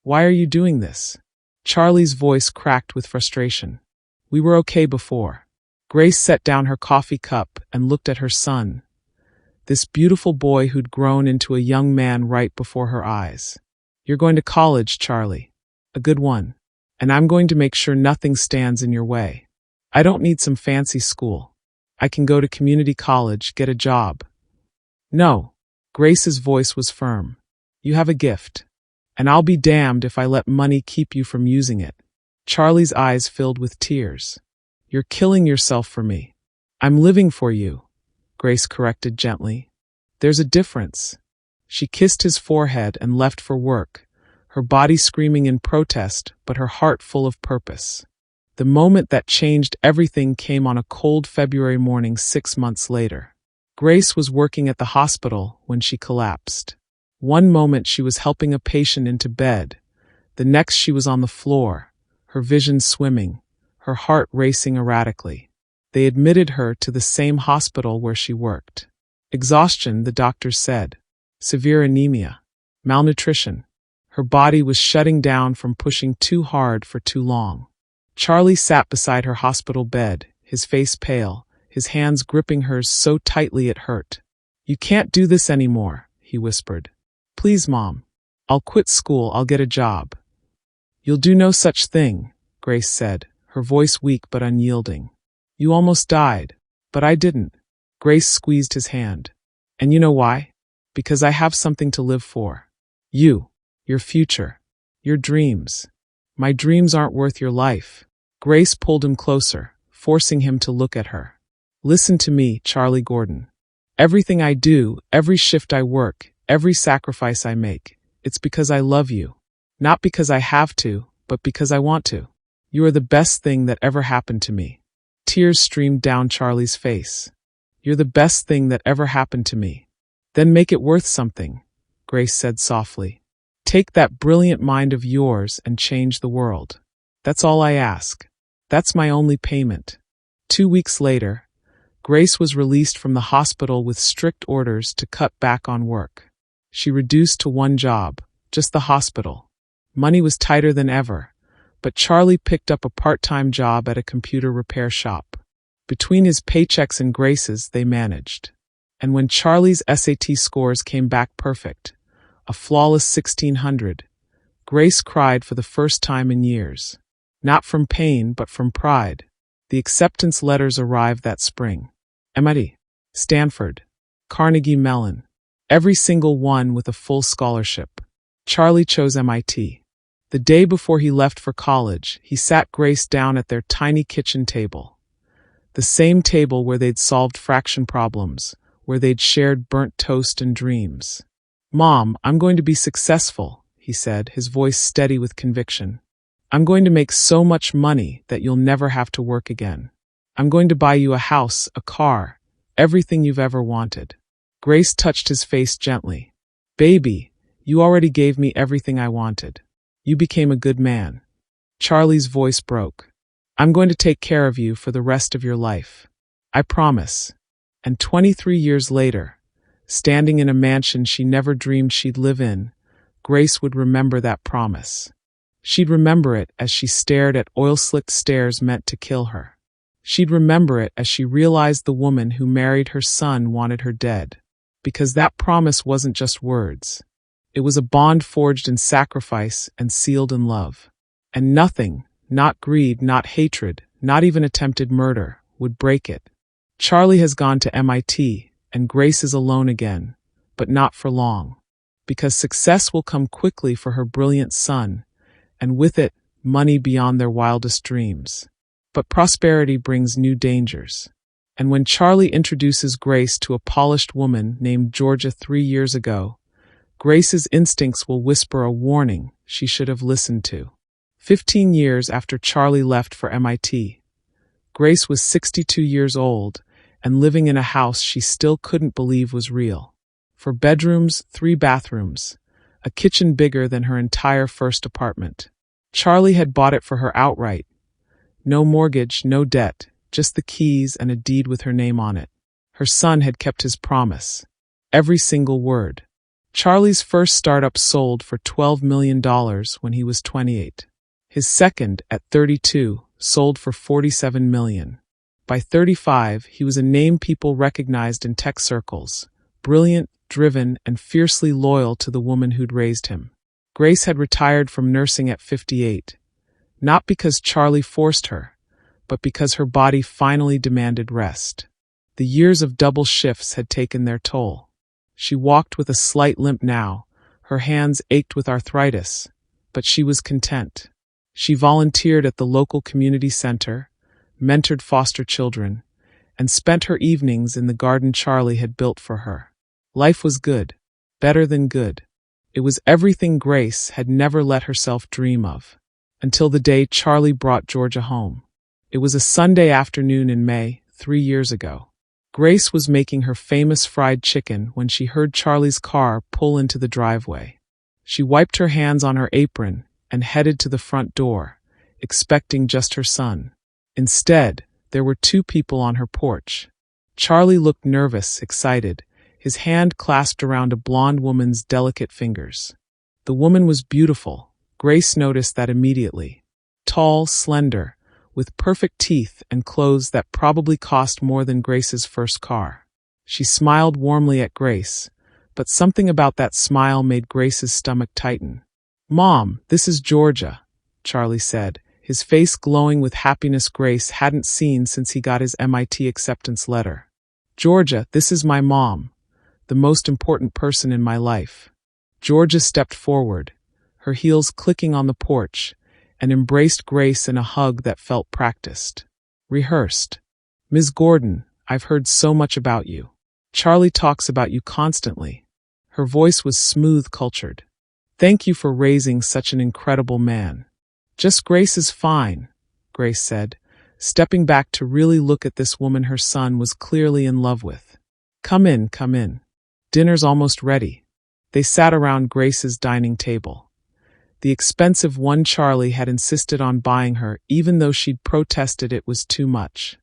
Why are you doing this? Charlie's voice cracked with frustration. We were okay before. Grace set down her coffee cup and looked at her son, this beautiful boy who'd grown into a young man right before her eyes. You're going to college, Charlie. A good one. And I'm going to make sure nothing stands in your way. I don't need some fancy school. I can go to community college, get a job. No. Grace's voice was firm. You have a gift. And I'll be damned if I let money keep you from using it. Charlie's eyes filled with tears. You're killing yourself for me. I'm living for you, Grace corrected gently. There's a difference. She kissed his forehead and left for work, her body screaming in protest, but her heart full of purpose. The moment that changed everything came on a cold February morning 6 months later. Grace was working at the hospital when she collapsed. One moment she was helping a patient into bed. The next she was on the floor, her vision swimming, her heart racing erratically. They admitted her to the same hospital where she worked. Exhaustion, the doctors said. Severe anemia. Malnutrition. Her body was shutting down from pushing too hard for too long. Charlie sat beside her hospital bed, his face pale, his hands gripping hers so tightly it hurt. You can't do this anymore, he whispered. Please, Mom. I'll quit school, I'll get a job. You'll do no such thing, Grace said, her voice weak but unyielding. You almost died, but I didn't. Grace squeezed his hand. And you know why? Because I have something to live for. You, your future, your dreams. My dreams aren't worth your life. Grace pulled him closer, forcing him to look at her. Listen to me, Charlie Gordon. Everything I do, every shift I work, every sacrifice I make, it's because I love you. Not because I have to, but because I want to. You are the best thing that ever happened to me. Tears streamed down Charlie's face. You're the best thing that ever happened to me. Then make it worth something, Grace said softly. Take that brilliant mind of yours and change the world. That's all I ask. That's my only payment. 2 weeks later, Grace was released from the hospital with strict orders to cut back on work. She reduced to one job, just the hospital. Money was tighter than ever, but Charlie picked up a part-time job at a computer repair shop. Between his paychecks and Grace's, they managed. And when Charlie's SAT scores came back perfect, a flawless 1600, Grace cried for the first time in years. Not from pain, but from pride. The acceptance letters arrived that spring. MIT, Stanford, Carnegie Mellon. Every single one with a full scholarship. Charlie chose MIT. The day before he left for college, he sat Grace down at their tiny kitchen table. The same table where they'd solved fraction problems, where they'd shared burnt toast and dreams. Mom, I'm going to be successful, he said, his voice steady with conviction. I'm going to make so much money that you'll never have to work again. I'm going to buy you a house, a car, everything you've ever wanted. Grace touched his face gently. Baby, you already gave me everything I wanted. You became a good man. Charlie's voice broke. I'm going to take care of you for the rest of your life. I promise. And 23 years later, standing in a mansion she never dreamed she'd live in, Grace would remember that promise. She'd remember it as she stared at oil-slicked stairs meant to kill her. She'd remember it as she realized the woman who married her son wanted her dead. Because that promise wasn't just words. It was a bond forged in sacrifice and sealed in love. And nothing, not greed, not hatred, not even attempted murder, would break it. Charlie has gone to MIT, and Grace is alone again, but not for long. Because success will come quickly for her brilliant son, and with it, money beyond their wildest dreams. But prosperity brings new dangers. And when Charlie introduces Grace to a polished woman named Georgia 3 years ago, Grace's instincts will whisper a warning she should have listened to. 15 years after Charlie left for MIT, Grace was 62 years old and living in a house she still couldn't believe was real. 4 bedrooms, 3 bathrooms, a kitchen bigger than her entire first apartment. Charlie had bought it for her outright. No mortgage, no debt, just the keys and a deed with her name on it. Her son had kept his promise. Every single word. Charlie's first startup sold for $12 million when he was 28. His second, at 32, sold for $47 million. By 35, he was a name people recognized in tech circles, brilliant, driven, and fiercely loyal to the woman who'd raised him. Grace had retired from nursing at 58, not because Charlie forced her, but because her body finally demanded rest. The years of double shifts had taken their toll. She walked with a slight limp now, her hands ached with arthritis, but she was content. She volunteered at the local community center, mentored foster children, and spent her evenings in the garden Charlie had built for her. Life was good, better than good. It was everything Grace had never let herself dream of, until the day Charlie brought Georgia home. It was a Sunday afternoon in May, 3 years ago. Grace was making her famous fried chicken when she heard Charlie's car pull into the driveway. She wiped her hands on her apron and headed to the front door, expecting just her son. Instead, there were 2 people on her porch. Charlie looked nervous, excited, his hand clasped around a blonde woman's delicate fingers. The woman was beautiful. Grace noticed that immediately. Tall, slender, with perfect teeth and clothes that probably cost more than Grace's first car. She smiled warmly at Grace, but something about that smile made Grace's stomach tighten. "Mom, this is Georgia," Charlie said, his face glowing with happiness Grace hadn't seen since he got his MIT acceptance letter. "Georgia, this is my mom, the most important person in my life." Georgia stepped forward, her heels clicking on the porch, and embraced Grace in a hug that felt practiced, rehearsed. "Ms. Gordon, I've heard so much about you. Charlie talks about you constantly." Her voice was smooth, cultured. "Thank you for raising such an incredible man." "Just Grace is fine," Grace said, stepping back to really look at this woman her son was clearly in love with. Come in. Dinner's almost ready." They sat around Grace's dining table. The expensive one Charlie had insisted on buying her, even though she'd protested it was too much.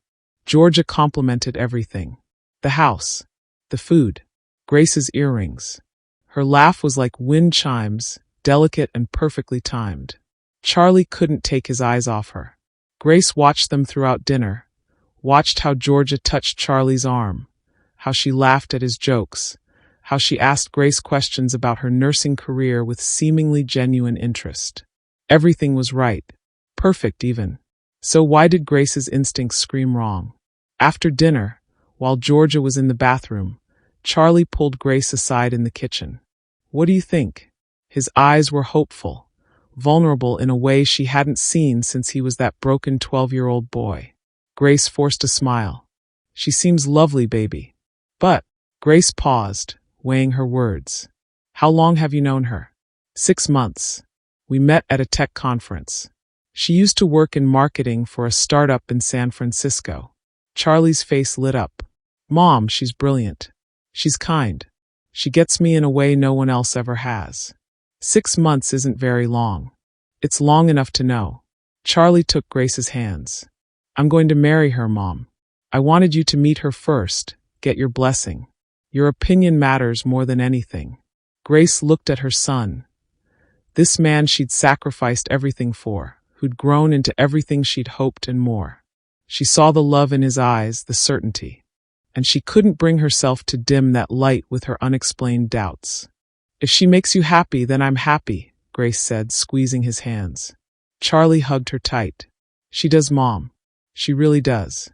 Georgia complimented everything. The house, the food, Grace's earrings. Her laugh was like wind chimes, delicate and perfectly timed. Charlie couldn't take his eyes off her. Grace watched them throughout dinner, watched how Georgia touched Charlie's arm, how she laughed at his jokes, how she asked Grace questions about her nursing career with seemingly genuine interest. Everything was right. Perfect, even. So why did Grace's instincts scream wrong? After dinner, while Georgia was in the bathroom, Charlie pulled Grace aside in the kitchen. "What do you think?" His eyes were hopeful, vulnerable in a way she hadn't seen since he was that broken 12-year-old boy. Grace forced a smile. "She seems lovely, baby." "But," Grace paused, weighing her words. "How long have you known her?" 6 months. We met at a tech conference. She used to work in marketing for a startup in San Francisco. Charlie's face lit up. "Mom, she's brilliant. She's kind. She gets me in a way no one else ever has." 6 months isn't very long. It's long enough to know. Charlie took Grace's hands. "I'm going to marry her, Mom. I wanted you to meet her first, get your blessing. Your opinion matters more than anything." Grace looked at her son. This man she'd sacrificed everything for, who'd grown into everything she'd hoped and more. She saw the love in his eyes, the certainty. And she couldn't bring herself to dim that light with her unexplained doubts. "If she makes you happy, then I'm happy," Grace said, squeezing his hands. Charlie hugged her tight. "She does, Mom. She really does."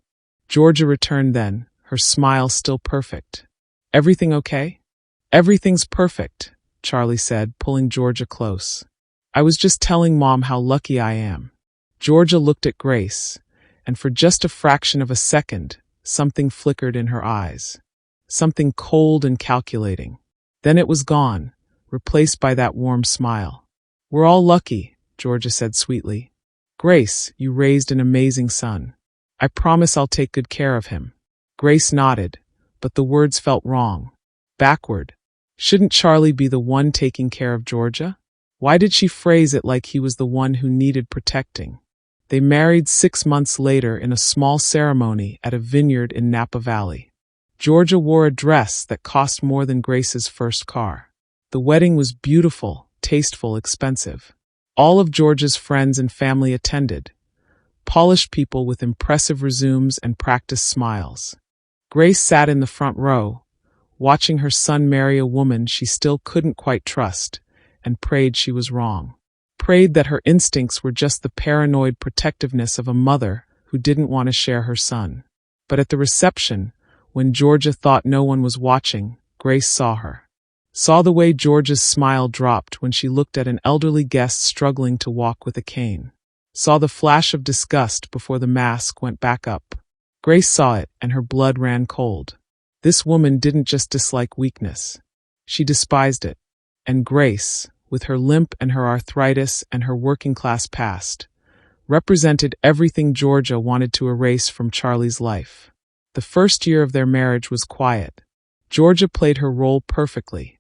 Georgia returned then, her smile still perfect. "Everything okay?" "Everything's perfect," Charlie said, pulling Georgia close. "I was just telling Mom how lucky I am." Georgia looked at Grace, and for just a fraction of a second, something flickered in her eyes. Something cold and calculating. Then it was gone, replaced by that warm smile. "We're all lucky," Georgia said sweetly. "Grace, you raised an amazing son. I promise I'll take good care of him." Grace nodded, but the words felt wrong. Backward. Shouldn't Charlie be the one taking care of Georgia? Why did she phrase it like he was the one who needed protecting? They married 6 months later in a small ceremony at a vineyard in Napa Valley. Georgia wore a dress that cost more than Grace's first car. The wedding was beautiful, tasteful, expensive. All of Georgia's friends and family attended, polished people with impressive resumes and practiced smiles. Grace sat in the front row, watching her son marry a woman she still couldn't quite trust, and prayed she was wrong. Prayed that her instincts were just the paranoid protectiveness of a mother who didn't want to share her son. But at the reception, when Georgia thought no one was watching, Grace saw her. Saw the way Georgia's smile dropped when she looked at an elderly guest struggling to walk with a cane. Saw the flash of disgust before the mask went back up. Grace saw it, and her blood ran cold. This woman didn't just dislike weakness. She despised it. And Grace, with her limp and her arthritis and her working-class past, represented everything Georgia wanted to erase from Charlie's life. The first year of their marriage was quiet. Georgia played her role perfectly.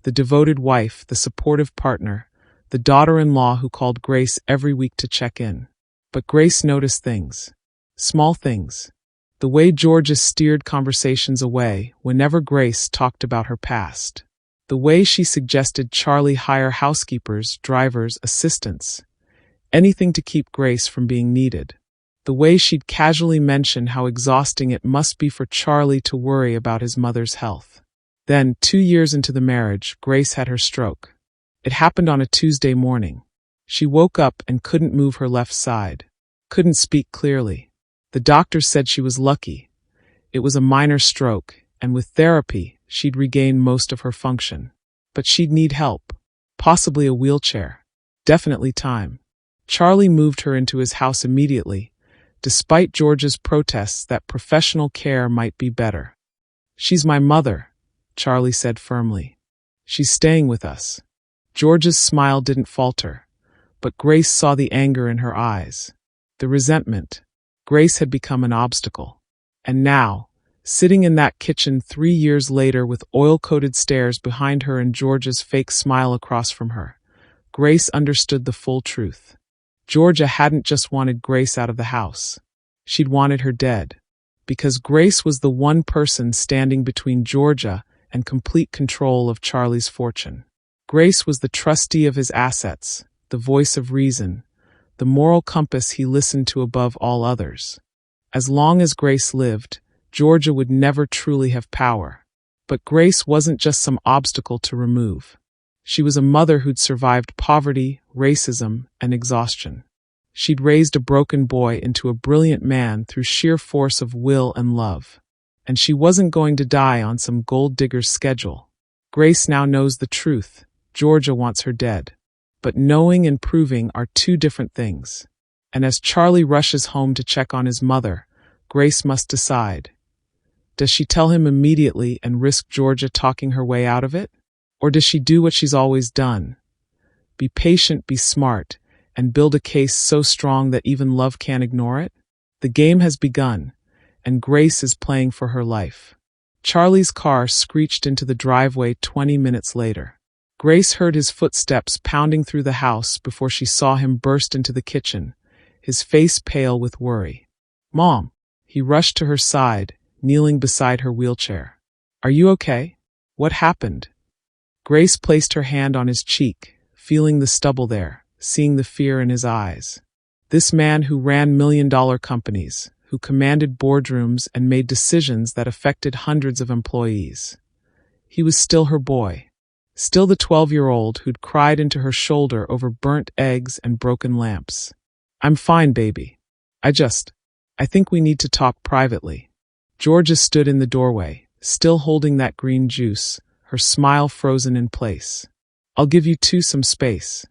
The devoted wife, the supportive partner, the daughter-in-law who called Grace every week to check in. But Grace noticed things. Small things. The way Georgia steered conversations away whenever Grace talked about her past. The way she suggested Charlie hire housekeepers, drivers, assistants. Anything to keep Grace from being needed. The way she'd casually mention how exhausting it must be for Charlie to worry about his mother's health. Then, 2 years into the marriage, Grace had her stroke. It happened on a Tuesday morning. She woke up and couldn't move her left side. Couldn't speak clearly. The doctor said she was lucky. It was a minor stroke, and with therapy, she'd regain most of her function. But she'd need help. Possibly a wheelchair. Definitely time. Charlie moved her into his house immediately, despite Georgia's protests that professional care might be better. "She's my mother," Charlie said firmly. "She's staying with us." Georgia's smile didn't falter, but Grace saw the anger in her eyes. The resentment. Grace had become an obstacle. And now, sitting in that kitchen 3 years later with oil-coated stairs behind her and Georgia's fake smile across from her, Grace understood the full truth. Georgia hadn't just wanted Grace out of the house. She'd wanted her dead. Because Grace was the one person standing between Georgia and complete control of Charlie's fortune. Grace was the trustee of his assets, the voice of reason, the moral compass he listened to above all others. As long as Grace lived, Georgia would never truly have power. But Grace wasn't just some obstacle to remove. She was a mother who'd survived poverty, racism, and exhaustion. She'd raised a broken boy into a brilliant man through sheer force of will and love. And she wasn't going to die on some gold digger's schedule. Grace now knows the truth. Georgia wants her dead. But knowing and proving are two different things. And as Charlie rushes home to check on his mother, Grace must decide. Does she tell him immediately and risk Georgia talking her way out of it? Or does she do what she's always done? Be patient, be smart, and build a case so strong that even love can't ignore it? The game has begun, and Grace is playing for her life. Charlie's car screeched into the driveway 20 minutes later. Grace heard his footsteps pounding through the house before she saw him burst into the kitchen, his face pale with worry. "Mom!" He rushed to her side, kneeling beside her wheelchair. "Are you okay? What happened?" Grace placed her hand on his cheek, feeling the stubble there, seeing the fear in his eyes. This man who ran million-dollar companies, who commanded boardrooms and made decisions that affected hundreds of employees. He was still her boy. Still the 12-year-old who'd cried into her shoulder over burnt eggs and broken lamps. "I'm fine, baby. I think we need to talk privately." Georgia stood in the doorway, still holding that green juice, her smile frozen in place. "I'll give you two some space.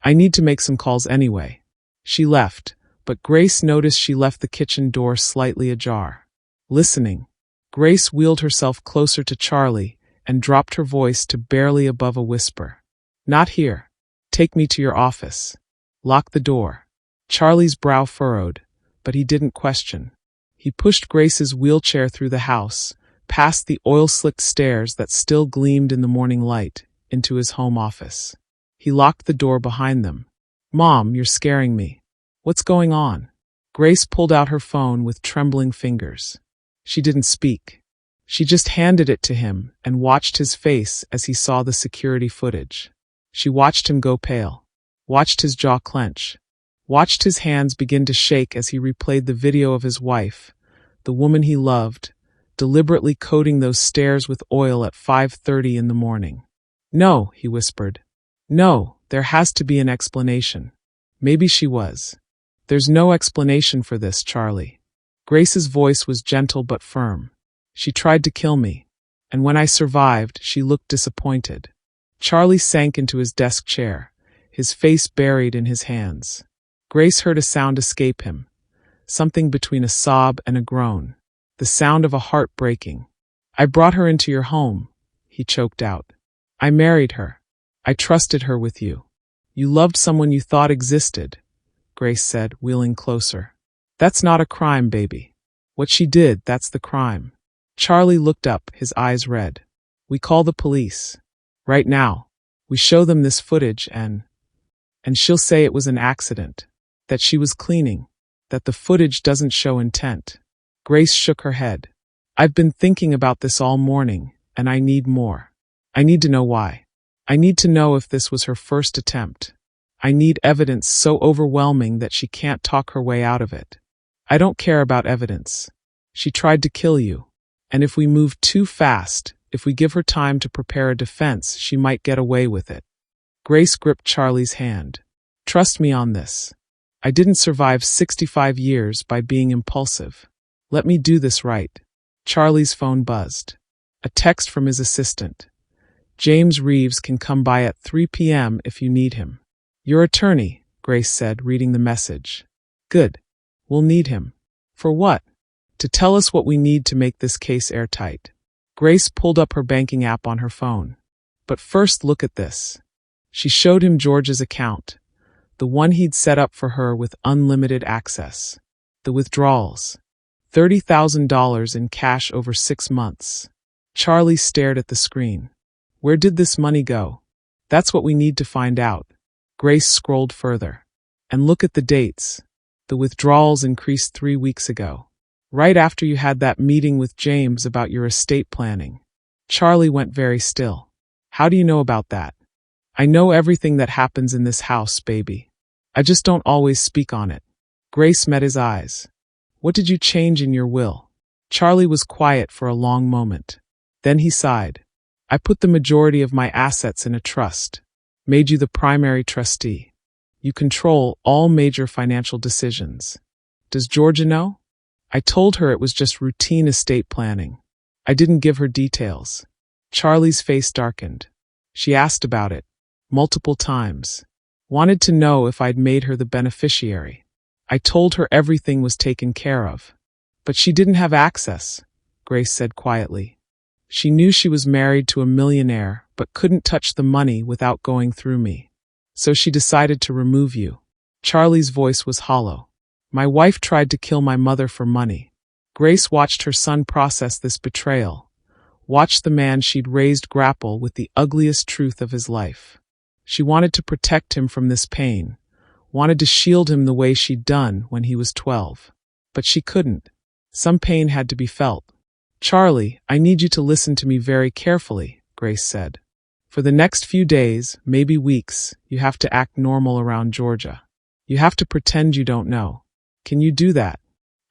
I need to make some calls anyway." She left, but Grace noticed she left the kitchen door slightly ajar. Listening, Grace wheeled herself closer to Charlie and dropped her voice to barely above a whisper. "Not here. Take me to your office. Lock the door." Charlie's brow furrowed, but he didn't question. He pushed Grace's wheelchair through the house, past the oil-slicked stairs that still gleamed in the morning light, into his home office. He locked the door behind them. "Mom, you're scaring me. What's going on?" Grace pulled out her phone with trembling fingers. She didn't speak. She just handed it to him and watched his face as he saw the security footage. She watched him go pale, watched his jaw clench, watched his hands begin to shake as he replayed the video of his wife, the woman he loved, deliberately coating those stairs with oil at 5:30 in the morning. "No," he whispered. "No, there has to be an explanation." Maybe she was. "There's no explanation for this, Charlie." Grace's voice was gentle but firm. "She tried to kill me, and when I survived, she looked disappointed." Charlie sank into his desk chair, his face buried in his hands. Grace heard a sound escape him, something between a sob and a groan, the sound of a heart breaking. "I brought her into your home," he choked out. "I married her. I trusted her with you." "You loved someone you thought existed," Grace said, wheeling closer. "That's not a crime, baby. What she did, that's the crime." Charlie looked up, his eyes red. "We call the police. Right now. We show them this footage and she'll say it was an accident, that she was cleaning, that the footage doesn't show intent." Grace shook her head. "I've been thinking about this all morning, and I need more. I need to know why. I need to know if this was her first attempt. I need evidence so overwhelming that she can't talk her way out of it. I don't care about evidence. She tried to kill you. And if we move too fast, if we give her time to prepare a defense, she might get away with it." Grace gripped Charlie's hand. "Trust me on this. I didn't survive 65 years by being impulsive. Let me do this right." Charlie's phone buzzed. A text from his assistant. "James Reeves can come by at 3 p.m. if you need him." "Your attorney," Grace said, reading the message. "Good. We'll need him." "For what?" "To tell us what we need to make this case airtight." Grace pulled up her banking app on her phone. "But first, look at this." She showed him George's account, the one he'd set up for her with unlimited access. The withdrawals. $30,000 in cash over 6 months. Charlie stared at the screen. "Where did this money go?" "That's what we need to find out." Grace scrolled further. "And look at the dates. The withdrawals increased 3 weeks ago. Right after you had that meeting with James about your estate planning." Charlie went very still. "How do you know about that?" "I know everything that happens in this house, baby. I just don't always speak on it." Grace met his eyes. "What did you change in your will?" Charlie was quiet for a long moment. Then he sighed. "I put the majority of my assets in a trust. Made you the primary trustee. You control all major financial decisions. Does Georgia know?" "I told her it was just routine estate planning. I didn't give her details." Charlie's face darkened. "She asked about it. Multiple times. Wanted to know if I'd made her the beneficiary. I told her everything was taken care of. But she didn't have access," Grace said quietly. "She knew she was married to a millionaire, but couldn't touch the money without going through me. So she decided to remove you." Charlie's voice was hollow. "My wife tried to kill my mother for money." Grace watched her son process this betrayal, watched the man she'd raised grapple with the ugliest truth of his life. She wanted to protect him from this pain, wanted to shield him the way she'd done when he was 12. But she couldn't. Some pain had to be felt. "Charlie, I need you to listen to me very carefully," Grace said. "For the next few days, maybe weeks, you have to act normal around Georgia. You have to pretend you don't know. Can you do that?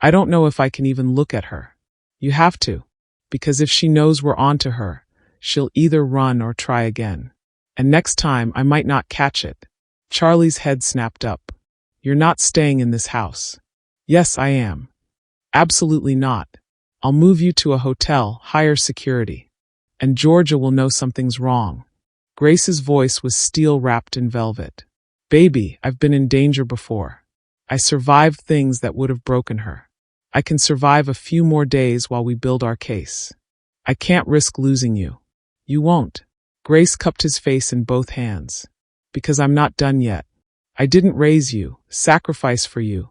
I don't know if I can even look at her. You have to, because if she knows we're onto her, she'll either run or try again. And next time, I might not catch it." Charlie's head snapped up. "You're not staying in this house." "Yes, I am." "Absolutely not. I'll move you to a hotel, higher security. And Georgia will know something's wrong." Grace's voice was steel wrapped in velvet. "Baby, I've been in danger before. I survived things that would have broken her. I can survive a few more days while we build our case. I can't risk losing you." "You won't." Grace cupped his face in both hands. "Because I'm not done yet. I didn't raise you, sacrifice for you,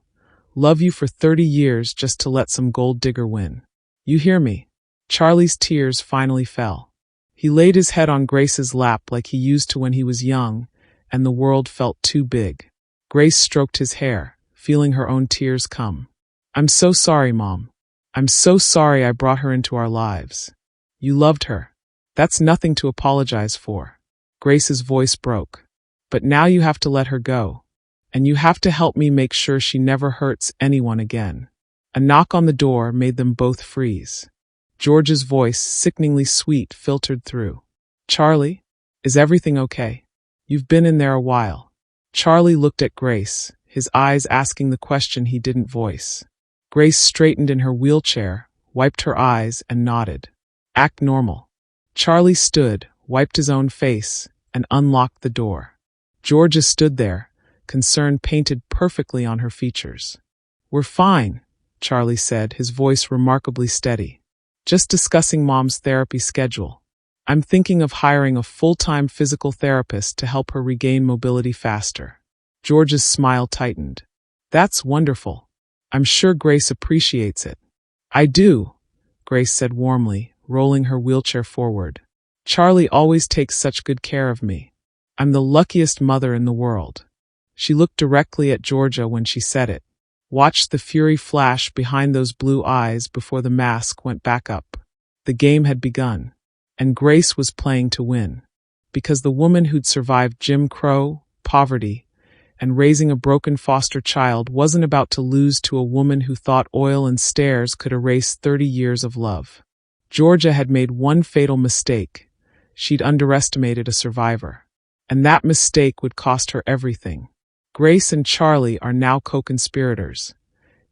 love you for 30 years just to let some gold digger win. You hear me?" Charlie's tears finally fell. He laid his head on Grace's lap like he used to when he was young, and the world felt too big. Grace stroked his hair, feeling her own tears come. "I'm so sorry, Mom. I'm so sorry I brought her into our lives." You loved her. That's nothing to apologize for. Grace's voice broke. But now you have to let her go. And you have to help me make sure she never hurts anyone again. A knock on the door made them both freeze. George's voice, sickeningly sweet, filtered through. Charlie? Is everything okay? You've been in there a while. Charlie looked at Grace, his eyes asking the question he didn't voice. Grace straightened in her wheelchair, wiped her eyes, and nodded. Act normal. Charlie stood, wiped his own face, and unlocked the door. Georgia stood there, concern painted perfectly on her features. We're fine, Charlie said, his voice remarkably steady. Just discussing Mom's therapy schedule. I'm thinking of hiring a full-time physical therapist to help her regain mobility faster. George's smile tightened. That's wonderful. I'm sure Grace appreciates it. I do, Grace said warmly, rolling her wheelchair forward. Charlie always takes such good care of me. I'm the luckiest mother in the world. She looked directly at Georgia when she said it. Watched the fury flash behind those blue eyes before the mask went back up. The game had begun. And Grace was playing to win. Because the woman who'd survived Jim Crow, poverty, and raising a broken foster child wasn't about to lose to a woman who thought oil and stairs could erase 30 years of love. Georgia had made one fatal mistake. She'd underestimated a survivor. And that mistake would cost her everything. Grace and Charlie are now co-conspirators,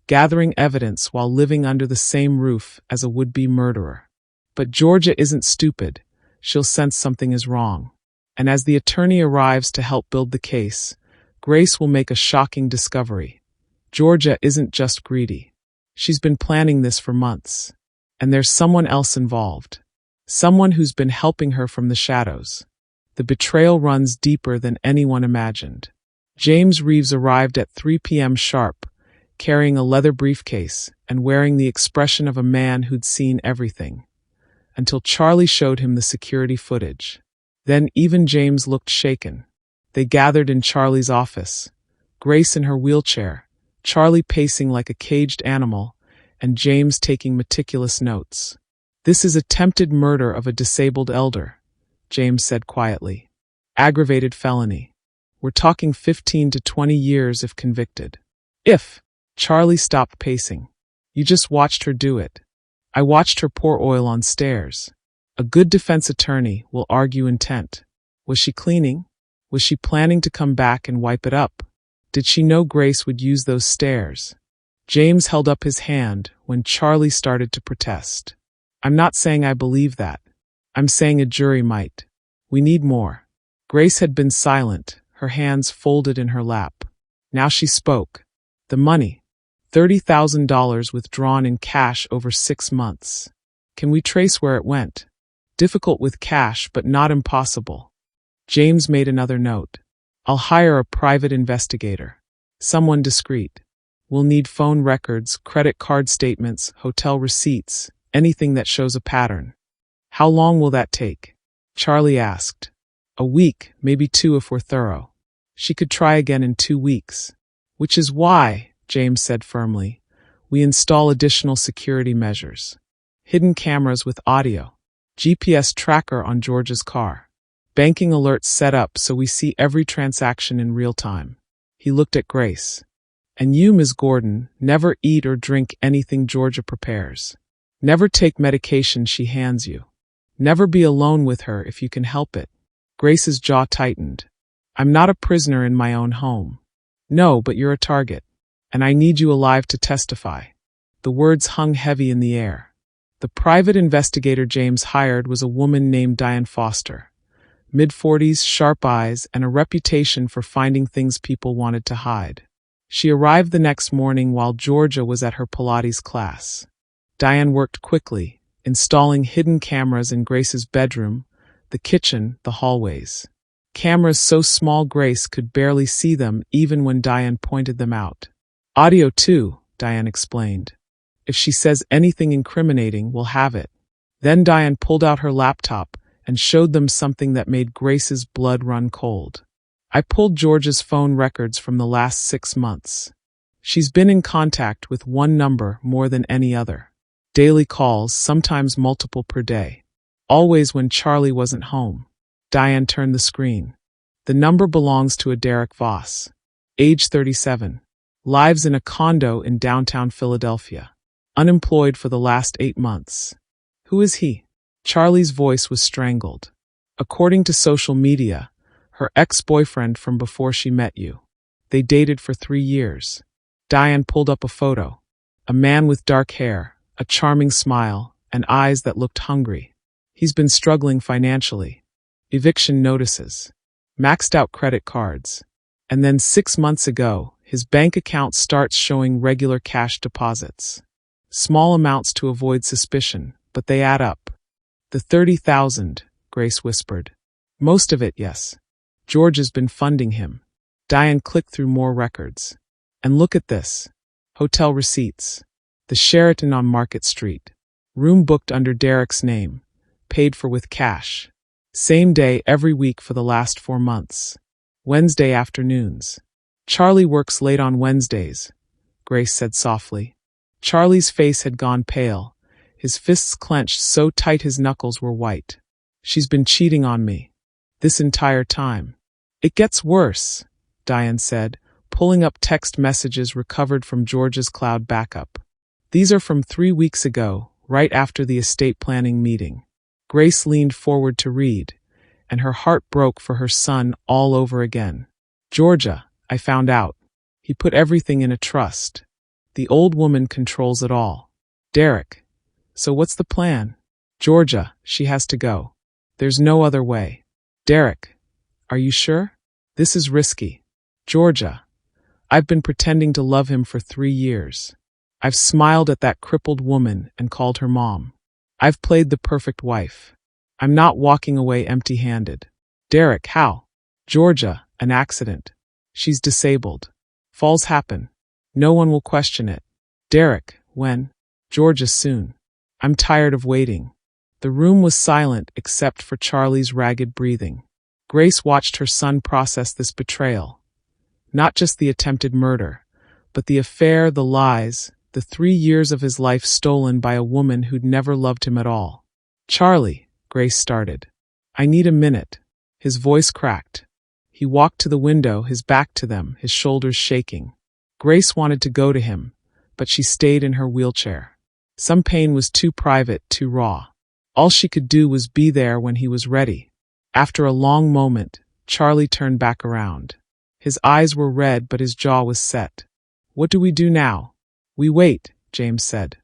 gathering evidence while living under the same roof as a would-be murderer. But Georgia isn't stupid. She'll sense something is wrong. And as the attorney arrives to help build the case, Grace will make a shocking discovery. Georgia isn't just greedy. She's been planning this for months. And there's someone else involved. Someone who's been helping her from the shadows. The betrayal runs deeper than anyone imagined. James Reeves arrived at 3 p.m. sharp, carrying a leather briefcase and wearing the expression of a man who'd seen everything. Until Charlie showed him the security footage. Then even James looked shaken. They gathered in Charlie's office. Grace in her wheelchair, Charlie pacing like a caged animal, and James taking meticulous notes. This is attempted murder of a disabled elder, James said quietly. Aggravated felony. We're talking 15 to 20 years if convicted. If. Charlie stopped pacing. You just watched her do it. I watched her pour oil on stairs. A good defense attorney will argue intent. Was she cleaning? Was she planning to come back and wipe it up? Did she know Grace would use those stairs? James held up his hand when Charlie started to protest. I'm not saying I believe that. I'm saying a jury might. We need more. Grace had been silent, her hands folded in her lap. Now she spoke. The money. $30,000 withdrawn in cash over 6 months. Can we trace where it went? Difficult with cash, but not impossible. James made another note. I'll hire a private investigator. Someone discreet. We'll need phone records, credit card statements, hotel receipts, anything that shows a pattern. How long will that take? Charlie asked. A week, maybe 2 if we're thorough. She could try again in 2 weeks. Which is why, James said firmly, we install additional security measures. Hidden cameras with audio. GPS tracker on George's car. Banking alerts set up so we see every transaction in real time. He looked at Grace. And you, Ms. Gordon, never eat or drink anything Georgia prepares. Never take medication she hands you. Never be alone with her if you can help it. Grace's jaw tightened. I'm not a prisoner in my own home. No, but you're a target. And I need you alive to testify. The words hung heavy in the air. The private investigator James hired was a woman named Diane Foster. Mid-40s, sharp eyes, and a reputation for finding things people wanted to hide. She arrived the next morning while Georgia was at her Pilates class. Diane worked quickly, installing hidden cameras in Grace's bedroom, the kitchen, the hallways. Cameras so small Grace could barely see them even when Diane pointed them out. Audio too, Diane explained. If she says anything incriminating, we'll have it. Then Diane pulled out her laptop and showed them something that made Grace's blood run cold. I pulled Georgia's phone records from the last 6 months. She's been in contact with one number more than any other. Daily calls, sometimes multiple per day. Always when Charlie wasn't home. Diane turned the screen. The number belongs to a Derek Voss. Age 37. Lives in a condo in downtown Philadelphia. Unemployed for the last 8 months. Who is he? Charlie's voice was strangled. According to social media, her ex-boyfriend from before she met you. They dated for 3 years. Diane pulled up a photo. A man with dark hair, a charming smile, and eyes that looked hungry. He's been struggling financially. Eviction notices. Maxed out credit cards. And then 6 months ago, his bank account starts showing regular cash deposits. Small amounts to avoid suspicion, but they add up. The 30,000, Grace whispered. Most of it, yes. George has been funding him. Diane clicked through more records. And look at this. Hotel receipts. The Sheraton on Market Street. Room booked under Derek's name. Paid for with cash. Same day every week for the last 4 months. Wednesday afternoons. Charlie works late on Wednesdays, Grace said softly. Charlie's face had gone pale, his fists clenched so tight his knuckles were white. She's been cheating on me. This entire time. It gets worse, Diane said, pulling up text messages recovered from George's cloud backup. These are from 3 weeks ago, right after the estate planning meeting. Grace leaned forward to read, and her heart broke for her son all over again. Georgia, I found out. He put everything in a trust. The old woman controls it all. Derek. So what's the plan? Georgia, she has to go. There's no other way. Derek. Are you sure? This is risky. Georgia. I've been pretending to love him for 3 years. I've smiled at that crippled woman and called her mom. I've played the perfect wife. I'm not walking away empty-handed. Derek, how? Georgia, an accident. She's disabled. Falls happen. No one will question it. Derek, when? Georgia, soon. I'm tired of waiting. The room was silent except for Charlie's ragged breathing. Grace watched her son process this betrayal. Not just the attempted murder, but the affair, the lies, the 3 years of his life stolen by a woman who'd never loved him at all. Charlie, Grace started. I need a minute. His voice cracked. He walked to the window, his back to them, his shoulders shaking. Grace wanted to go to him, but she stayed in her wheelchair. Some pain was too private, too raw. All she could do was be there when he was ready. After a long moment, Charlie turned back around. His eyes were red, but his jaw was set. What do we do now? We wait, James said.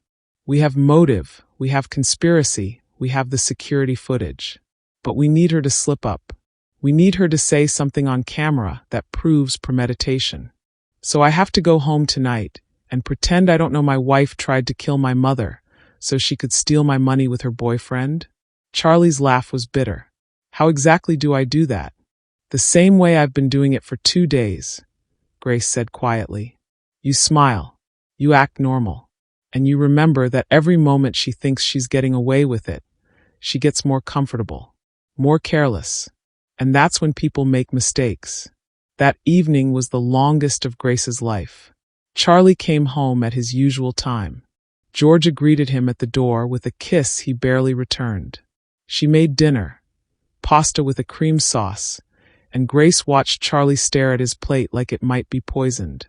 We have motive, we have conspiracy, we have the security footage. But we need her to slip up. We need her to say something on camera that proves premeditation. So I have to go home tonight and pretend I don't know my wife tried to kill my mother so she could steal my money with her boyfriend? Charlie's laugh was bitter. How exactly do I do that? The same way I've been doing it for 2 days, Grace said quietly. You smile. You act normal. And you remember that every moment she thinks she's getting away with it, she gets more comfortable, more careless. And that's when people make mistakes. That evening was the longest of Grace's life. Charlie came home at his usual time. Georgia greeted him at the door with a kiss he barely returned. She made dinner, pasta with a cream sauce, and Grace watched Charlie stare at his plate like it might be poisoned.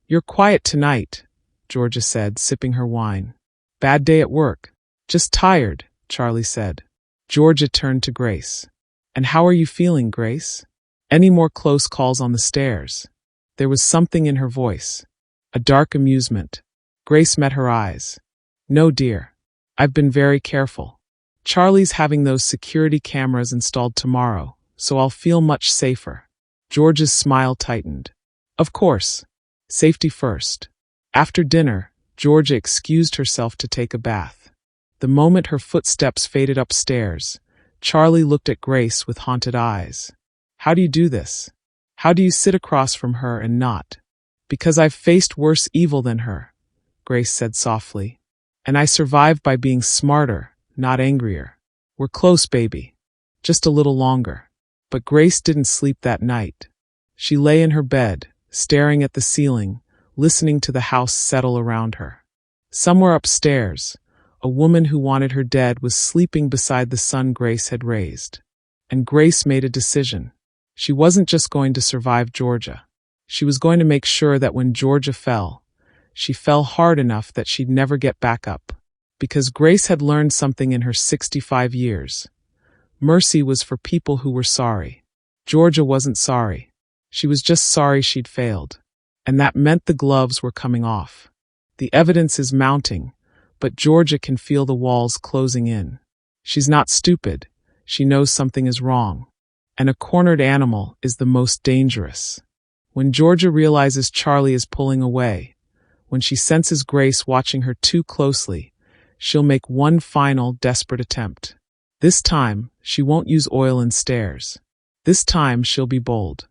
You're quiet tonight, Georgia said, sipping her wine. Bad day at work. Just tired, Charlie said. Georgia turned to Grace. And how are you feeling, Grace? Any more close calls on the stairs? There was something in her voice. A dark amusement. Grace met her eyes. No, dear. I've been very careful. Charlie's having those security cameras installed tomorrow, so I'll feel much safer. George's smile tightened. Of course. Safety first. After dinner, Georgia excused herself to take a bath. The moment her footsteps faded upstairs, Charlie looked at Grace with haunted eyes. How do you do this? How do you sit across from her and not? Because I've faced worse evil than her, Grace said softly. And I survived by being smarter, not angrier. We're close, baby. Just a little longer. But Grace didn't sleep that night. She lay in her bed, staring at the ceiling, listening to the house settle around her. Somewhere upstairs, A woman who wanted her dead was sleeping beside the son Grace had raised. And Grace made a decision. She wasn't just going to survive Georgia. She was going to make sure that when Georgia fell, she fell hard enough that she'd never get back up. Because Grace had learned something in her 65 years. Mercy was for people who were sorry. Georgia wasn't sorry. She was just sorry she'd failed. And that meant the gloves were coming off. The evidence is mounting, but Georgia can feel the walls closing in. She's not stupid. She knows something is wrong. And a cornered animal is the most dangerous. When Georgia realizes Charlie is pulling away, when she senses Grace watching her too closely, she'll make one final desperate attempt. This time, she won't use oil and stairs. This time, she'll be bold.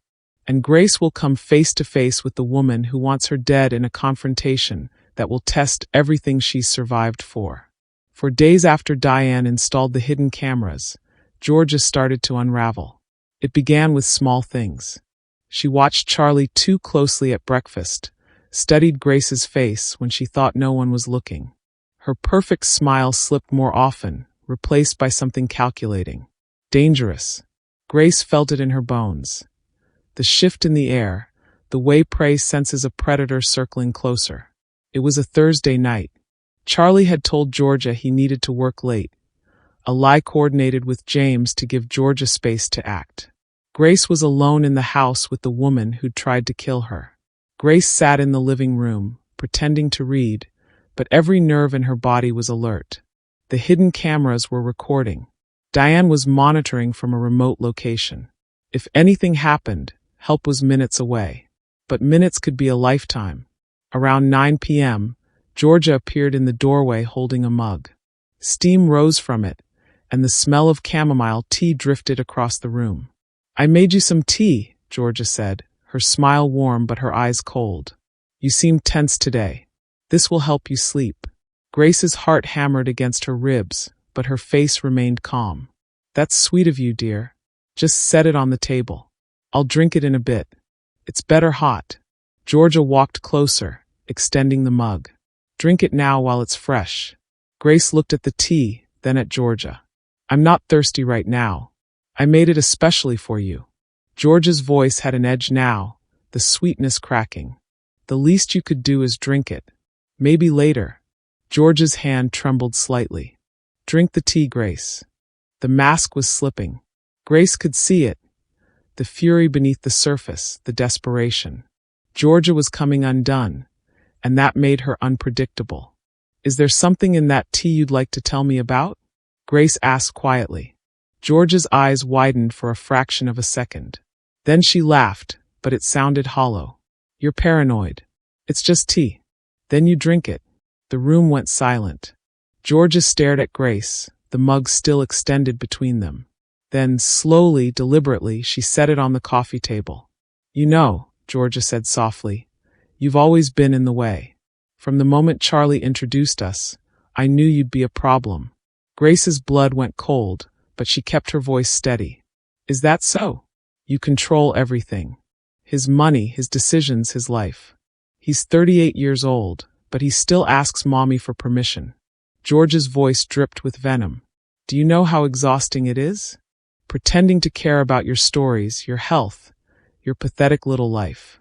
And Grace will come face to face with the woman who wants her dead in a confrontation that will test everything she's survived for. For days after Diane installed the hidden cameras, Georgia started to unravel. It began with small things. She watched Charlie too closely at breakfast, studied Grace's face when she thought no one was looking. Her perfect smile slipped more often, replaced by something calculating. Dangerous. Grace felt it in her bones. The shift in the air, the way prey senses a predator circling closer. It was a Thursday night. Charlie had told Georgia he needed to work late. A lie coordinated with James to give Georgia space to act. Grace was alone in the house with the woman who'd tried to kill her. Grace sat in the living room, pretending to read, but every nerve in her body was alert. The hidden cameras were recording. Diane was monitoring from a remote location. If anything happened, help was minutes away. But minutes could be a lifetime. Around 9 p.m., Georgia appeared in the doorway holding a mug. Steam rose from it, and the smell of chamomile tea drifted across the room. "I made you some tea," Georgia said, her smile warm but her eyes cold. "You seem tense today. This will help you sleep." Grace's heart hammered against her ribs, but her face remained calm. "That's sweet of you, dear. Just set it on the table. I'll drink it in a bit. It's better hot." Georgia walked closer, extending the mug. "Drink it now while it's fresh." Grace looked at the tea, then at Georgia. "I'm not thirsty right now. I made it especially for you." Georgia's voice had an edge now, the sweetness cracking. "The least you could do is drink it. Maybe later." Georgia's hand trembled slightly. "Drink the tea, Grace." The mask was slipping. Grace could see it. The fury beneath the surface, the desperation. Georgia was coming undone, and that made her unpredictable. "Is there something in that tea you'd like to tell me about?" Grace asked quietly. Georgia's eyes widened for a fraction of a second. Then she laughed, but it sounded hollow. "You're paranoid. It's just tea. Then you drink it." The room went silent. Georgia stared at Grace, the mug still extended between them. Then, slowly, deliberately, she set it on the coffee table. "You know," Georgia said softly, "you've always been in the way. From the moment Charlie introduced us, I knew you'd be a problem." Grace's blood went cold, but she kept her voice steady. "Is that so? You control everything. His money, his decisions, his life. He's 38 years old, but he still asks Mommy for permission." George's voice dripped with venom. "Do you know how exhausting it is? Pretending to care about your stories, your health, your pathetic little life.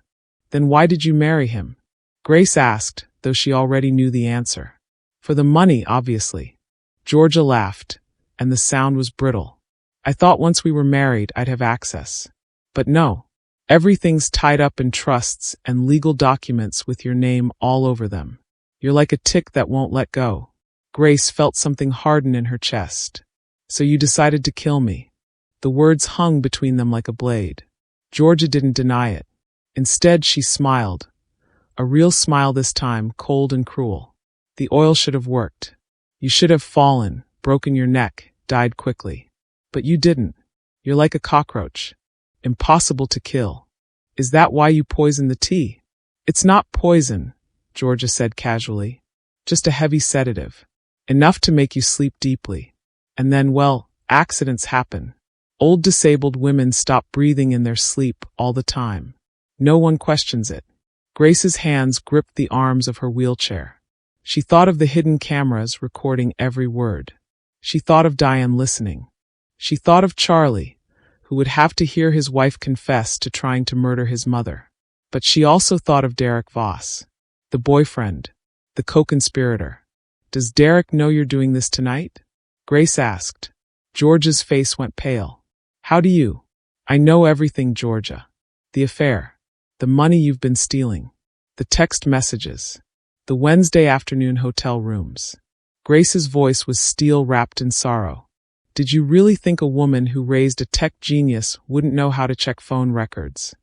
Then why did you marry him?" Grace asked, though she already knew the answer. "For the money, obviously." Georgia laughed, and the sound was brittle. "I thought once we were married I'd have access. But no. Everything's tied up in trusts and legal documents with your name all over them. You're like a tick that won't let go." Grace felt something harden in her chest. "So you decided to kill me." The words hung between them like a blade. Georgia didn't deny it. Instead, she smiled. A real smile this time, cold and cruel. "The oil should have worked. You should have fallen, broken your neck, died quickly. But you didn't. You're like a cockroach. Impossible to kill. Is that why you poisoned the tea?" "It's not poison," Georgia said casually. "Just a heavy sedative. Enough to make you sleep deeply. And then, well, accidents happen. Old disabled women stop breathing in their sleep all the time. No one questions it." Grace's hands gripped the arms of her wheelchair. She thought of the hidden cameras recording every word. She thought of Diane listening. She thought of Charlie, who would have to hear his wife confess to trying to murder his mother. But she also thought of Derek Voss, the boyfriend, the co-conspirator. Does Derek know you're doing this tonight? Grace asked. Georgia's face went pale. How do you? I know everything, Georgia. The affair. The money you've been stealing. The text messages. The Wednesday afternoon hotel rooms. Grace's voice was steel wrapped in sorrow. Did you really think a woman who raised a tech genius wouldn't know how to check phone records?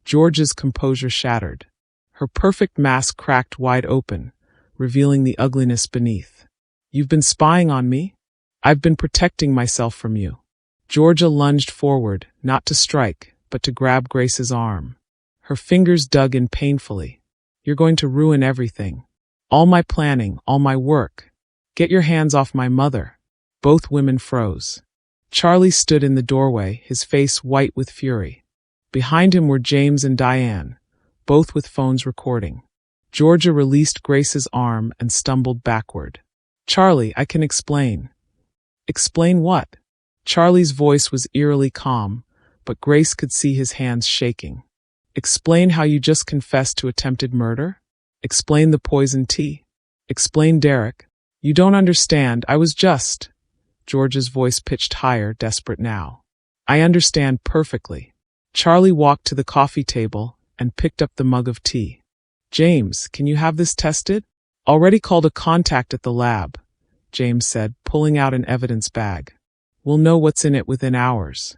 Georgia's composure shattered. Her perfect mask cracked wide open, revealing the ugliness beneath. You've been spying on me? I've been protecting myself from you. Georgia lunged forward, not to strike, but to grab Grace's arm. Her fingers dug in painfully. You're going to ruin everything. All my planning, all my work. Get your hands off my mother. Both women froze. Charlie stood in the doorway, his face white with fury. Behind him were James and Diane, both with phones recording. Georgia released Grace's arm and stumbled backward. Charlie, I can explain. Explain what? Charlie's voice was eerily calm, but Grace could see his hands shaking. Explain how you just confessed to attempted murder? Explain the poisoned tea? Explain Derek? You don't understand, I was just... Georgia's voice pitched higher, desperate now. I understand perfectly. Charlie walked to the coffee table and picked up the mug of tea. James, can you have this tested? Already called a contact at the lab, James said, pulling out an evidence bag. We'll know what's in it within hours.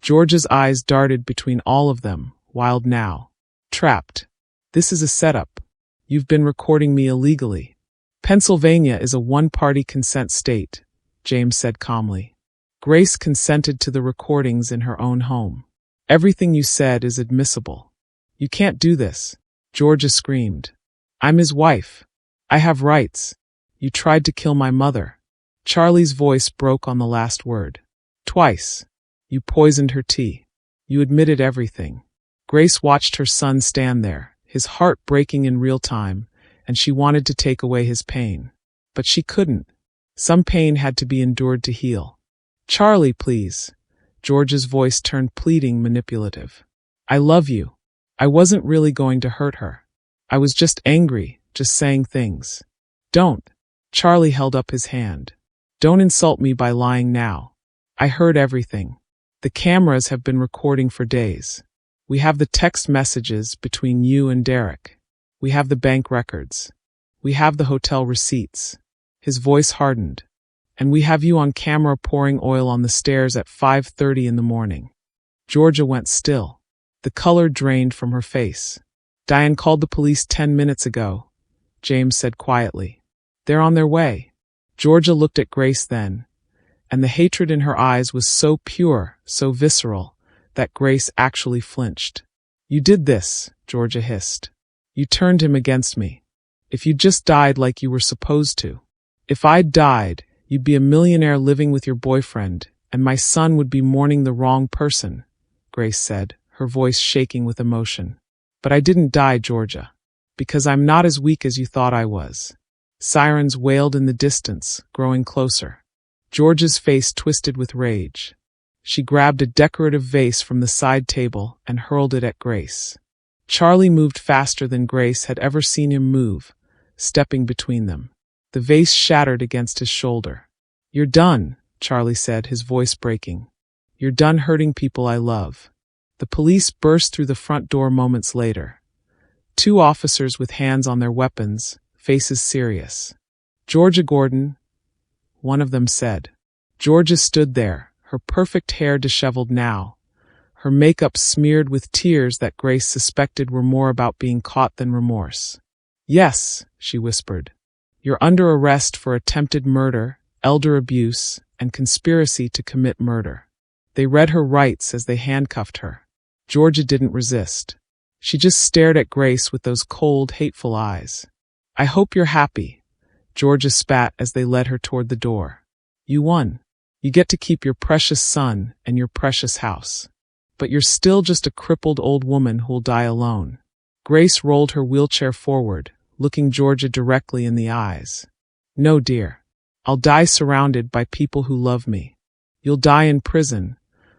Georgia's eyes darted between all of them, wild now. Trapped. This is a setup. You've been recording me illegally. Pennsylvania is a one-party consent state, James said calmly. Grace consented to the recordings in her own home. Everything you said is admissible. You can't do this, Georgia screamed. I'm his wife. I have rights. You tried to kill my mother. Charlie's voice broke on the last word. Twice. You poisoned her tea. You admitted everything. Grace watched her son stand there, his heart breaking in real time, and she wanted to take away his pain. But she couldn't. Some pain had to be endured to heal. Charlie, please. Georgia's voice turned pleading, manipulative. I love you. I wasn't really going to hurt her. I was just angry, just saying things. Don't. Charlie held up his hand. Don't insult me by lying now. I heard everything. The cameras have been recording for days. We have the text messages between you and Derek. We have the bank records. We have the hotel receipts. His voice hardened. And we have you on camera pouring oil on the stairs at 5:30 in the morning. Georgia went still. The color drained from her face. Diane called the police 10 minutes ago, James said quietly. They're on their way. Georgia looked at Grace then, and the hatred in her eyes was so pure, so visceral, that Grace actually flinched. You did this, Georgia hissed. You turned him against me. If you just died like you were supposed to. If I'd died, you'd be a millionaire living with your boyfriend, and my son would be mourning the wrong person, Grace said, her voice shaking with emotion. But I didn't die, Georgia. Because I'm not as weak as you thought I was. Sirens wailed in the distance, growing closer. Georgia's face twisted with rage. She grabbed a decorative vase from the side table and hurled it at Grace. Charlie moved faster than Grace had ever seen him move, stepping between them. The vase shattered against his shoulder. You're done, Charlie said, his voice breaking. You're done hurting people I love. The police burst through the front door moments later. 2 officers with hands on their weapons, faces serious. Georgia Gordon, one of them said. Georgia stood there, her perfect hair disheveled now, her makeup smeared with tears that Grace suspected were more about being caught than remorse. Yes, she whispered. You're under arrest for attempted murder, elder abuse, and conspiracy to commit murder. They read her rights as they handcuffed her. Georgia didn't resist. She just stared at Grace with those cold, hateful eyes. I hope you're happy, Georgia spat as they led her toward the door. You won. You get to keep your precious son and your precious house. But you're still just a crippled old woman who'll die alone. Grace rolled her wheelchair forward, looking Georgia directly in the eyes. No, dear. I'll die surrounded by people who love me. You'll die in prison,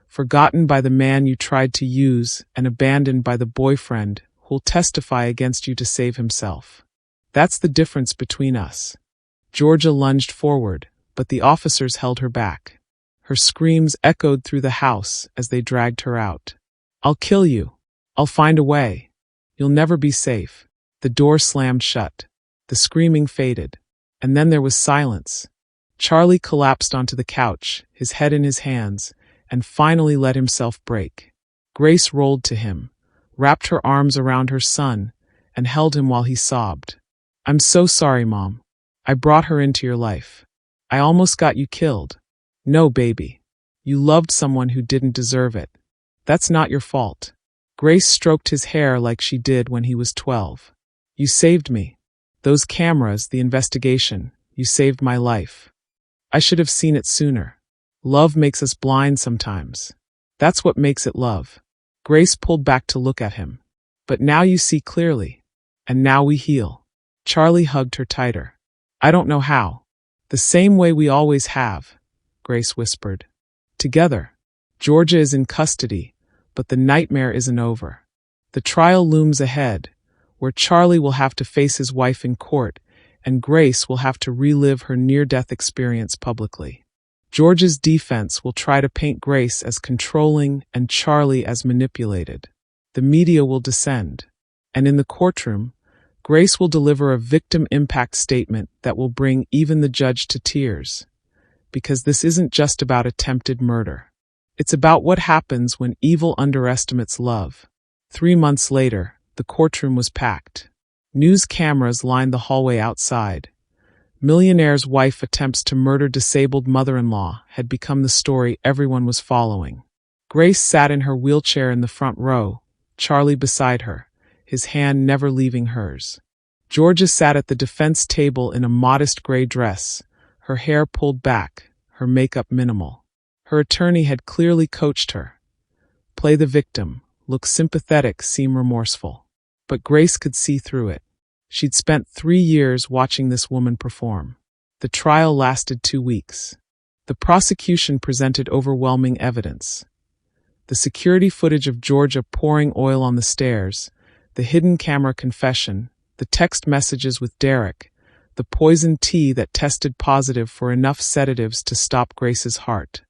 forgotten by the man you tried to use and abandoned by the boyfriend who'll testify against you to save himself. That's the difference between us. Georgia lunged forward, but the officers held her back. Her screams echoed through the house as they dragged her out. I'll kill you. I'll find a way. You'll never be safe. The door slammed shut. The screaming faded. And then there was silence. Charlie collapsed onto the couch, his head in his hands, and finally let himself break. Grace rolled to him, wrapped her arms around her son, and held him while he sobbed. I'm so sorry, Mom. I brought her into your life. I almost got you killed. No, baby. You loved someone who didn't deserve it. That's not your fault. Grace stroked his hair like she did when he was 12. You saved me. Those cameras, the investigation, you saved my life. I should have seen it sooner. Love makes us blind sometimes. That's what makes it love. Grace pulled back to look at him. But now you see clearly. And now we heal. Charlie hugged her tighter. I don't know how. The same way we always have, Grace whispered. Together. Georgia is in custody, but the nightmare isn't over. The trial looms ahead, where Charlie will have to face his wife in court, and Grace will have to relive her near-death experience publicly. Georgia's defense will try to paint Grace as controlling and Charlie as manipulated. The media will descend. And in the courtroom, Grace will deliver a victim impact statement that will bring even the judge to tears. Because this isn't just about attempted murder. It's about what happens when evil underestimates love. 3 months later, the courtroom was packed. News cameras lined the hallway outside. Millionaire's wife attempts to murder disabled mother-in-law had become the story everyone was following. Grace sat in her wheelchair in the front row, Charlie beside her, his hand never leaving hers. Georgia sat at the defense table in a modest gray dress, her hair pulled back, her makeup minimal. Her attorney had clearly coached her. Play the victim, look sympathetic, seem remorseful. But Grace could see through it. She'd spent 3 years watching this woman perform. The trial lasted 2 weeks. The prosecution presented overwhelming evidence. The security footage of Georgia pouring oil on the stairs, the hidden camera confession, the text messages with Derek, the poisoned tea that tested positive for enough sedatives to stop Grace's heart.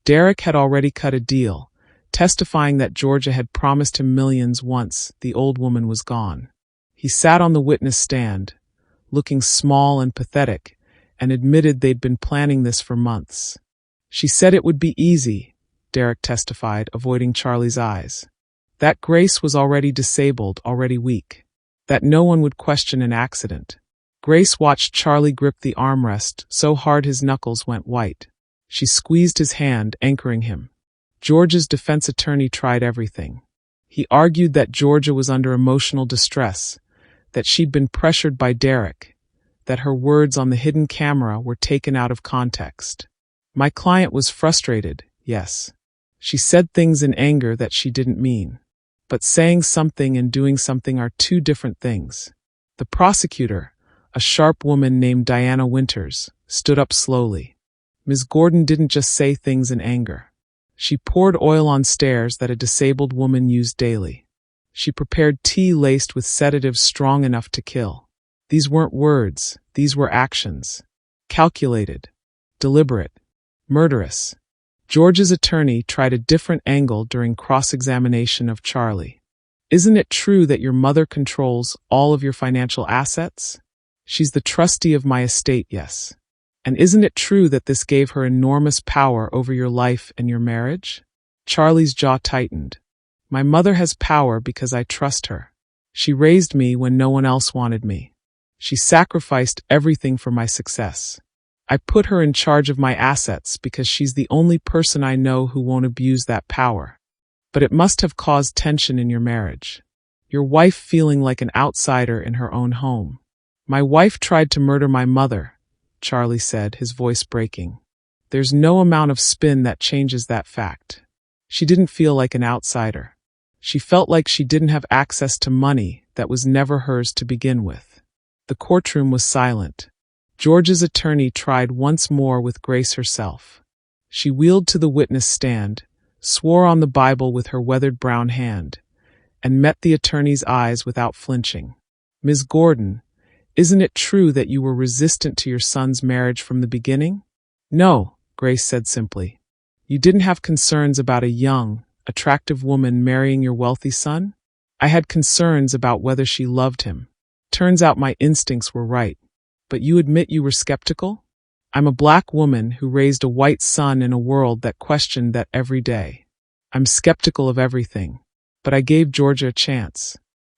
Derek had already cut a deal, testifying that Georgia had promised him millions once the old woman was gone. He sat on the witness stand, looking small and pathetic, and admitted they'd been planning this for months. She said it would be easy, Derek testified, avoiding Charlie's eyes. That Grace was already disabled, already weak. That no one would question an accident. Grace watched Charlie grip the armrest so hard his knuckles went white. She squeezed his hand, anchoring him. Georgia's defense attorney tried everything. He argued that Georgia was under emotional distress, that she'd been pressured by Derek, that her words on the hidden camera were taken out of context. My client was frustrated, yes. She said things in anger that she didn't mean. But saying something and doing something are 2 different things. The prosecutor, a sharp woman named Diana Winters, stood up slowly. Ms. Gordon didn't just say things in anger. She poured oil on stairs that a disabled woman used daily. She prepared tea laced with sedatives strong enough to kill. These weren't words, these were actions. Calculated, deliberate, murderous. George's attorney tried a different angle during cross-examination of Charlie. Isn't it true that your mother controls all of your financial assets? She's the trustee of my estate, yes. And isn't it true that this gave her enormous power over your life and your marriage? Charlie's jaw tightened. My mother has power because I trust her. She raised me when no one else wanted me. She sacrificed everything for my success. I put her in charge of my assets because she's the only person I know who won't abuse that power. But it must have caused tension in your marriage. Your wife feeling like an outsider in her own home. My wife tried to murder my mother, Charlie said, his voice breaking. There's no amount of spin that changes that fact. She didn't feel like an outsider. She felt like she didn't have access to money that was never hers to begin with. The courtroom was silent. George's attorney tried once more with Grace herself. She wheeled to the witness stand, swore on the Bible with her weathered brown hand, and met the attorney's eyes without flinching. "Ms. Gordon, isn't it true that you were resistant to your son's marriage from the beginning?" "No," Grace said simply. "You didn't have concerns about a young, attractive woman marrying your wealthy son?" "I had concerns about whether she loved him. Turns out my instincts were right. But you admit you were skeptical?" "I'm a black woman who raised a white son in a world that questioned that every day. I'm skeptical of everything. But I gave Georgia a chance.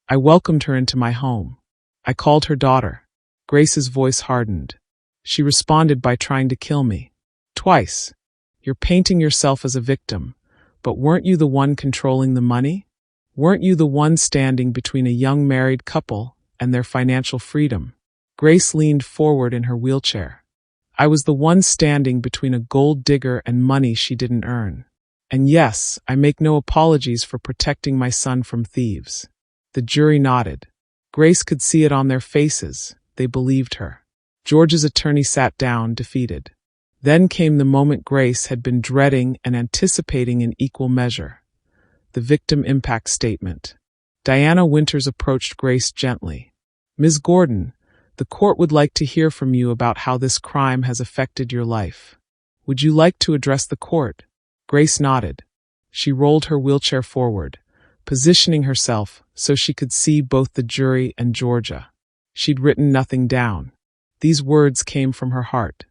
I welcomed her into my home. I called her daughter." Grace's voice hardened. She responded by trying to kill me. "Twice. You're painting yourself as a victim, but weren't you the one controlling the money? Weren't you the one standing between a young married couple and their financial freedom?" Grace leaned forward in her wheelchair. "I was the one standing between a gold digger and money she didn't earn. And yes, I make no apologies for protecting my son from thieves." The jury nodded. Grace could see it on their faces. They believed her. George's attorney sat down, defeated. Then came the moment Grace had been dreading and anticipating in equal measure. The victim impact statement. Diana Winters approached Grace gently. "Ms. Gordon, the court would like to hear from you about how this crime has affected your life. Would you like to address the court?" Grace nodded. She rolled her wheelchair forward, positioning herself so she could see both the jury and Georgia. She'd written nothing down. These words came from her heart.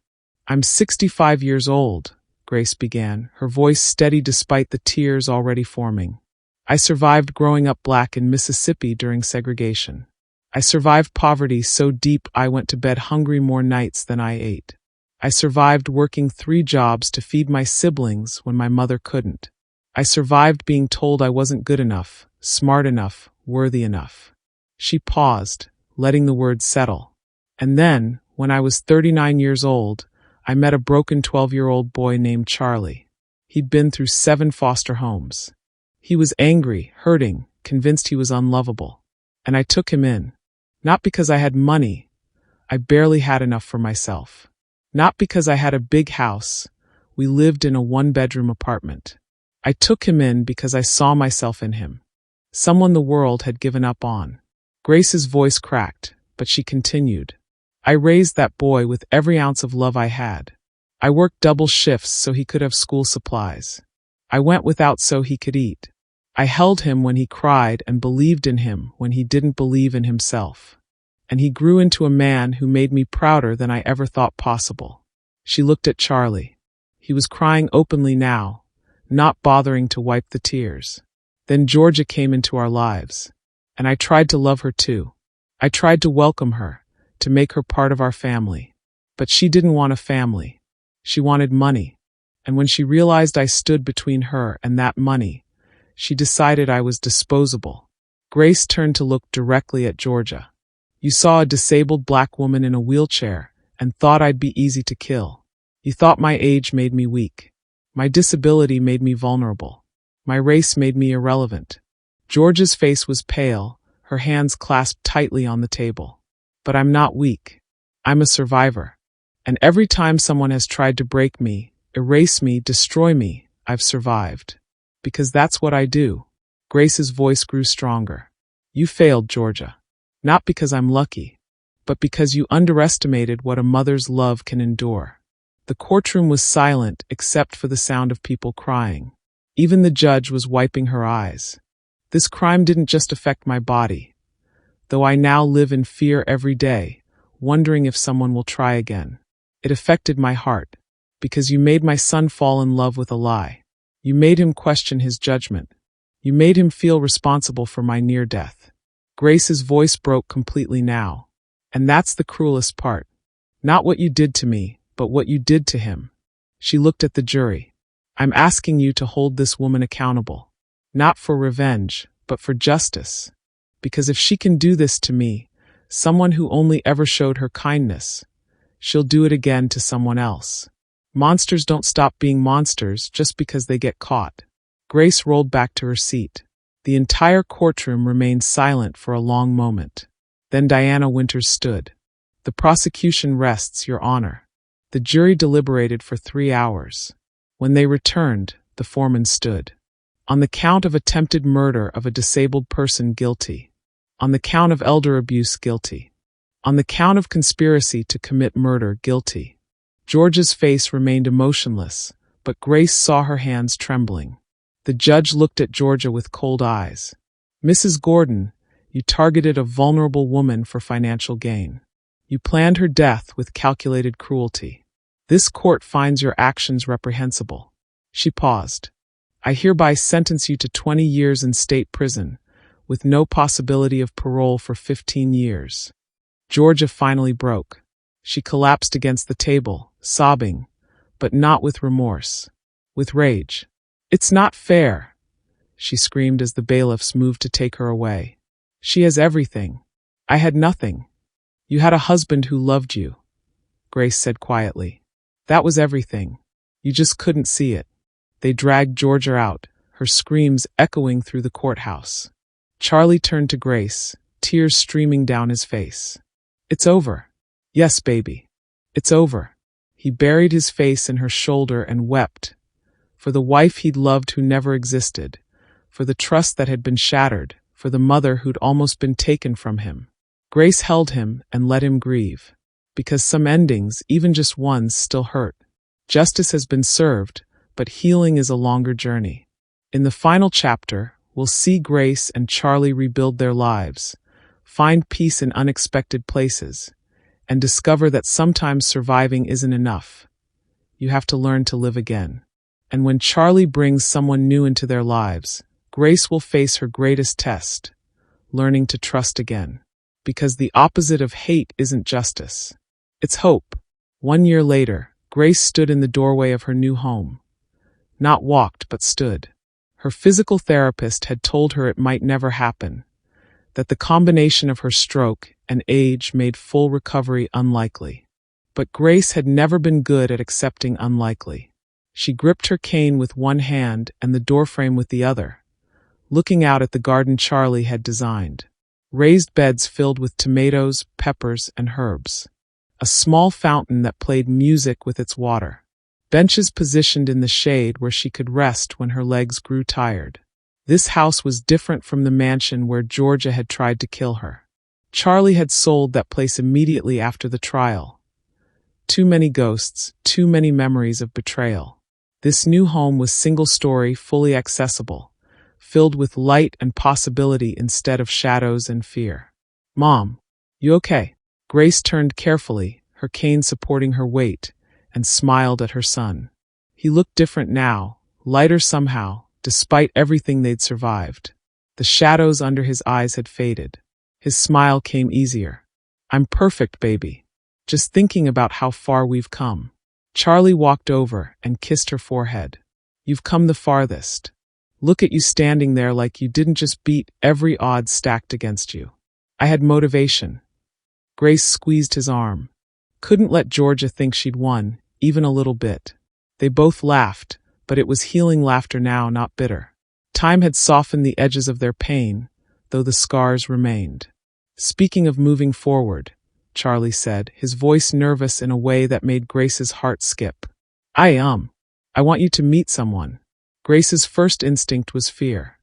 "I'm 65 years old," Grace began, her voice steady despite the tears already forming. "I survived growing up black in Mississippi during segregation. I survived poverty so deep I went to bed hungry more nights than I ate. I survived working 3 jobs to feed my siblings when my mother couldn't. I survived being told I wasn't good enough, smart enough, worthy enough." She paused, letting the words settle. "And then, when I was 39 years old, I met a broken 12-year-old boy named Charlie. He'd been through 7 foster homes. He was angry, hurting, convinced he was unlovable. And I took him in. Not because I had money. I barely had enough for myself. Not because I had a big house. We lived in a 1-bedroom apartment. I took him in because I saw myself in him. Someone the world had given up on." Grace's voice cracked, but she continued. "I raised that boy with every ounce of love I had. I worked double shifts so he could have school supplies. I went without so he could eat. I held him when he cried and believed in him when he didn't believe in himself. And he grew into a man who made me prouder than I ever thought possible." She looked at Charlie. He was crying openly now, not bothering to wipe the tears. "Then Georgia came into our lives. And I tried to love her too. I tried to welcome her, to make her part of our family. But she didn't want a family. She wanted money. And when she realized I stood between her and that money, she decided I was disposable." Grace turned to look directly at Georgia. "You saw a disabled black woman in a wheelchair and thought I'd be easy to kill. You thought my age made me weak. My disability made me vulnerable. My race made me irrelevant." Georgia's face was pale, her hands clasped tightly on the table. "But I'm not weak. I'm a survivor. And every time someone has tried to break me, erase me, destroy me, I've survived. Because that's what I do." Grace's voice grew stronger. "You failed, Georgia. Not because I'm lucky, but because you underestimated what a mother's love can endure." The courtroom was silent except for the sound of people crying. Even the judge was wiping her eyes. "This crime didn't just affect my body, though I now live in fear every day, wondering if someone will try again. It affected my heart, because you made my son fall in love with a lie. You made him question his judgment. You made him feel responsible for my near death." Grace's voice broke completely now. "And that's the cruelest part. Not what you did to me, but what you did to him." She looked at the jury. "I'm asking you to hold this woman accountable. Not for revenge, but for justice. Because if she can do this to me, someone who only ever showed her kindness, she'll do it again to someone else. Monsters don't stop being monsters just because they get caught." Grace rolled back to her seat. The entire courtroom remained silent for a long moment. Then Diana Winters stood. "The prosecution rests, Your Honor." The jury deliberated for 3 hours. When they returned, the foreman stood. "On the count of attempted murder of a disabled person, guilty. On the count of elder abuse, guilty. On the count of conspiracy to commit murder, guilty." Georgia's face remained emotionless, but Grace saw her hands trembling. The judge looked at Georgia with cold eyes. "Mrs. Gordon, you targeted a vulnerable woman for financial gain. You planned her death with calculated cruelty. This court finds your actions reprehensible." She paused. "I hereby sentence you to 20 years in state prison, with no possibility of parole for 15 years. Georgia finally broke. She collapsed against the table, sobbing, but not with remorse, with rage. "It's not fair," she screamed as the bailiffs moved to take her away. "She has everything. I had nothing." "You had a husband who loved you," Grace said quietly. "That was everything. You just couldn't see it." They dragged Georgia out, her screams echoing through the courthouse. Charlie turned to Grace, tears streaming down his face. "It's over." "Yes, baby. It's over." He buried his face in her shoulder and wept. For the wife he'd loved who never existed, for the trust that had been shattered, for the mother who'd almost been taken from him. Grace held him and let him grieve. Because some endings, even just ones, still hurt. Justice has been served, but healing is a longer journey. In the final chapter, we'll see Grace and Charlie rebuild their lives, find peace in unexpected places, and discover that sometimes surviving isn't enough. You have to learn to live again. And when Charlie brings someone new into their lives, Grace will face her greatest test, learning to trust again. Because the opposite of hate isn't justice. It's hope. 1 year later, Grace stood in the doorway of her new home. Not walked, but stood. Her physical therapist had told her it might never happen, that the combination of her stroke and age made full recovery unlikely. But Grace had never been good at accepting unlikely. She gripped her cane with one hand and the doorframe with the other, looking out at the garden Charlie had designed. Raised beds filled with tomatoes, peppers, and herbs. A small fountain that played music with its water. Benches positioned in the shade where she could rest when her legs grew tired. This house was different from the mansion where Georgia had tried to kill her. Charlie had sold that place immediately after the trial. Too many ghosts, too many memories of betrayal. This new home was single-story, fully accessible, filled with light and possibility instead of shadows and fear. "Mom, you okay?" Grace turned carefully, her cane supporting her weight, and smiled at her son. He looked different now, lighter somehow, despite everything they'd survived. The shadows under his eyes had faded. His smile came easier. "I'm perfect, baby. Just thinking about how far we've come." Charlie walked over and kissed her forehead. "You've come the farthest. Look at you standing there like you didn't just beat every odd stacked against you." "I had motivation." Grace squeezed his arm. Couldn't let Georgia think she'd won, even a little bit. They both laughed, but it was healing laughter now, not bitter. Time had softened the edges of their pain, though the scars remained. "Speaking of moving forward," Charlie said, his voice nervous in a way that made Grace's heart skip. I want you to meet someone." Grace's first instinct was fear.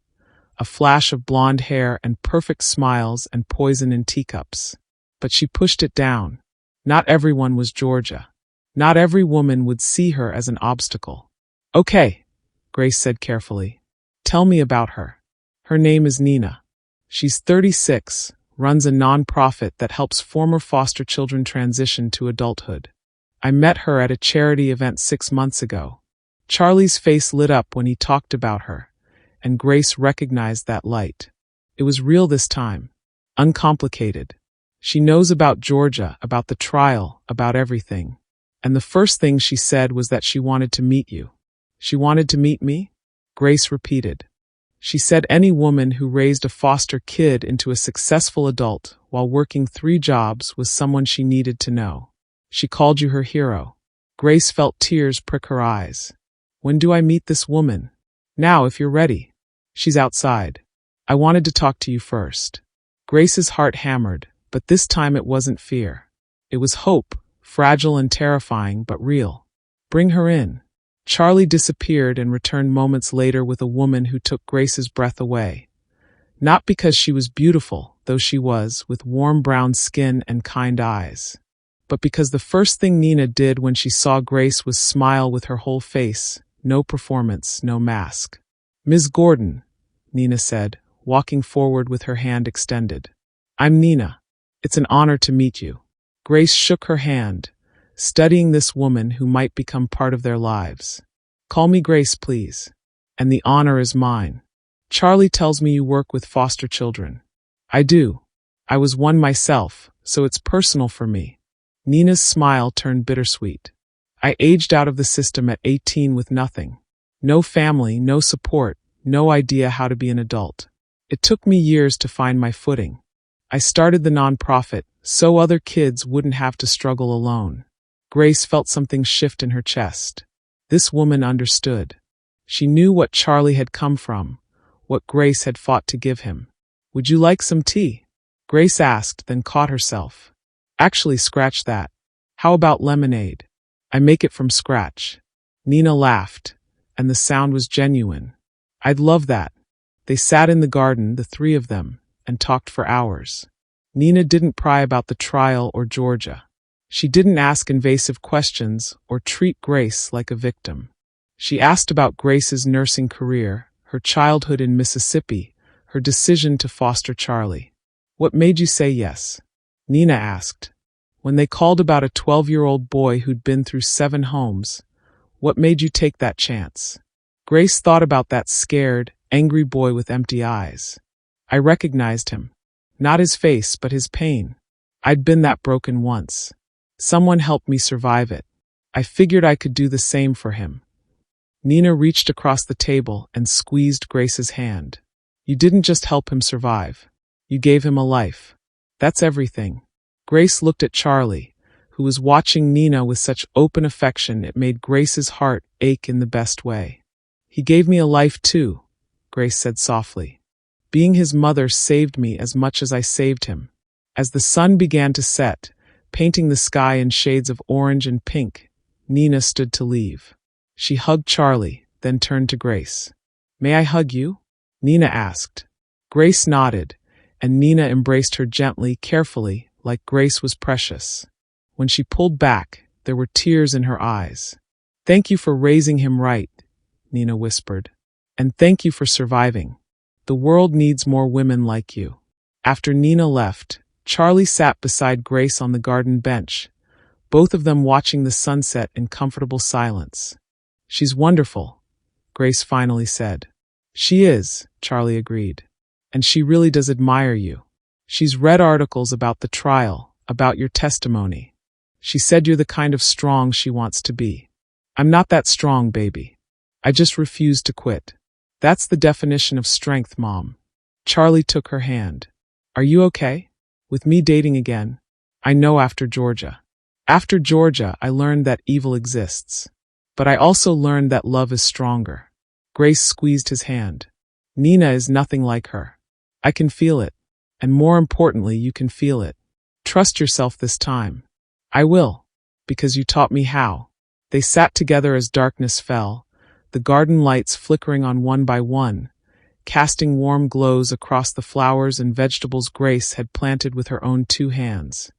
A flash of blonde hair and perfect smiles and poison in teacups. But she pushed it down. Not everyone was Georgia. Not every woman would see her as an obstacle. "Okay," Grace said carefully. "Tell me about her." "Her name is Nina. She's 36, runs a non-profit that helps former foster children transition to adulthood. I met her at a charity event 6 months ago." Charlie's face lit up when he talked about her, and Grace recognized that light. It was real this time. Uncomplicated. "She knows about Georgia, about the trial, about everything. And the first thing she said was that she wanted to meet you." "She wanted to meet me?" Grace repeated. "She said any woman who raised a foster kid into a successful adult while working 3 jobs was someone she needed to know. She called you her hero." Grace felt tears prick her eyes. "When do I meet this woman?" "Now, if you're ready." "She's outside. I wanted to talk to you first." Grace's heart hammered, But this time it wasn't fear. It was hope, fragile and terrifying, but real. Bring her in. Charlie disappeared and returned moments later with a woman who took Grace's breath away. Not because she was beautiful, though she was, with warm brown skin and kind eyes, but because the first thing Nina did when she saw Grace was smile with her whole face, no performance, no mask. "Ms. Gordon," Nina said, walking forward with her hand extended. "I'm Nina. It's an honor to meet you." Grace shook her hand, studying this woman who might become part of their lives. "Call me Grace, please. And the honor is mine. Charlie tells me you work with foster children." "I do. I was one myself, so it's personal for me." Nina's smile turned bittersweet. "I aged out of the system at 18 with nothing. No family, no support, no idea how to be an adult. It took me years to find my footing. I started the nonprofit so other kids wouldn't have to struggle alone." Grace felt something shift in her chest. This woman understood. She knew what Charlie had come from, what Grace had fought to give him. "Would you like some tea?" Grace asked, then caught herself. "Actually, scratch that. How about lemonade? I make it from scratch." Nina laughed, and the sound was genuine. "I'd love that." They sat in the garden, the three of them, and talked for hours. Nina didn't pry about the trial or Georgia. She didn't ask invasive questions or treat Grace like a victim. She asked about Grace's nursing career, her childhood in Mississippi, her decision to foster Charlie. "What made you say yes?" Nina asked. "When they called about a 12-year-old boy who'd been through 7 homes, what made you take that chance?" Grace thought about that scared, angry boy with empty eyes. "I recognized him. Not his face, but his pain. I'd been that broken once. Someone helped me survive it. I figured I could do the same for him." Nina reached across the table and squeezed Grace's hand. "You didn't just help him survive. You gave him a life. That's everything." Grace looked at Charlie, who was watching Nina with such open affection it made Grace's heart ache in the best way. "He gave me a life too," Grace said softly. "Being his mother saved me as much as I saved him." As the sun began to set, painting the sky in shades of orange and pink, Nina stood to leave. She hugged Charlie, then turned to Grace. "May I hug you?" Nina asked. Grace nodded, and Nina embraced her gently, carefully, like Grace was precious. When she pulled back, there were tears in her eyes. "Thank you for raising him right," Nina whispered. "And thank you for surviving. The world needs more women like you." After Nina left, Charlie sat beside Grace on the garden bench, both of them watching the sunset in comfortable silence. "She's wonderful," Grace finally said. "She is," Charlie agreed. "And she really does admire you. She's read articles about the trial, about your testimony. She said you're the kind of strong she wants to be." "I'm not that strong, baby. I just refuse to quit." "That's the definition of strength, Mom." Charlie took her hand. "Are you okay? With me dating again?" "I know after Georgia. After Georgia, I learned that evil exists. But I also learned that love is stronger." Grace squeezed his hand. "Nina is nothing like her. I can feel it. And more importantly, you can feel it. Trust yourself this time." "I will. Because you taught me how." They sat together as darkness fell, the garden lights flickering on one by one, casting warm glows across the flowers and vegetables Grace had planted with her own 2 hands.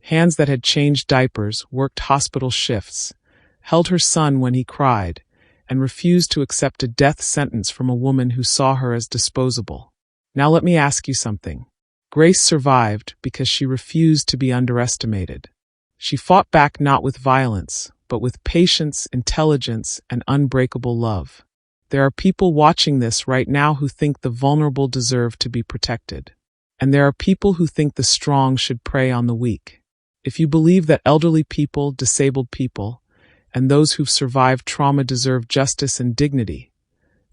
Hands that had changed diapers, worked hospital shifts, held her son when he cried, and refused to accept a death sentence from a woman who saw her as disposable. "Now let me ask you something." Grace survived because she refused to be underestimated. She fought back not with violence, but with patience, intelligence, and unbreakable love. There are people watching this right now who think the vulnerable deserve to be protected. And there are people who think the strong should prey on the weak. If you believe that elderly people, disabled people, and those who've survived trauma deserve justice and dignity,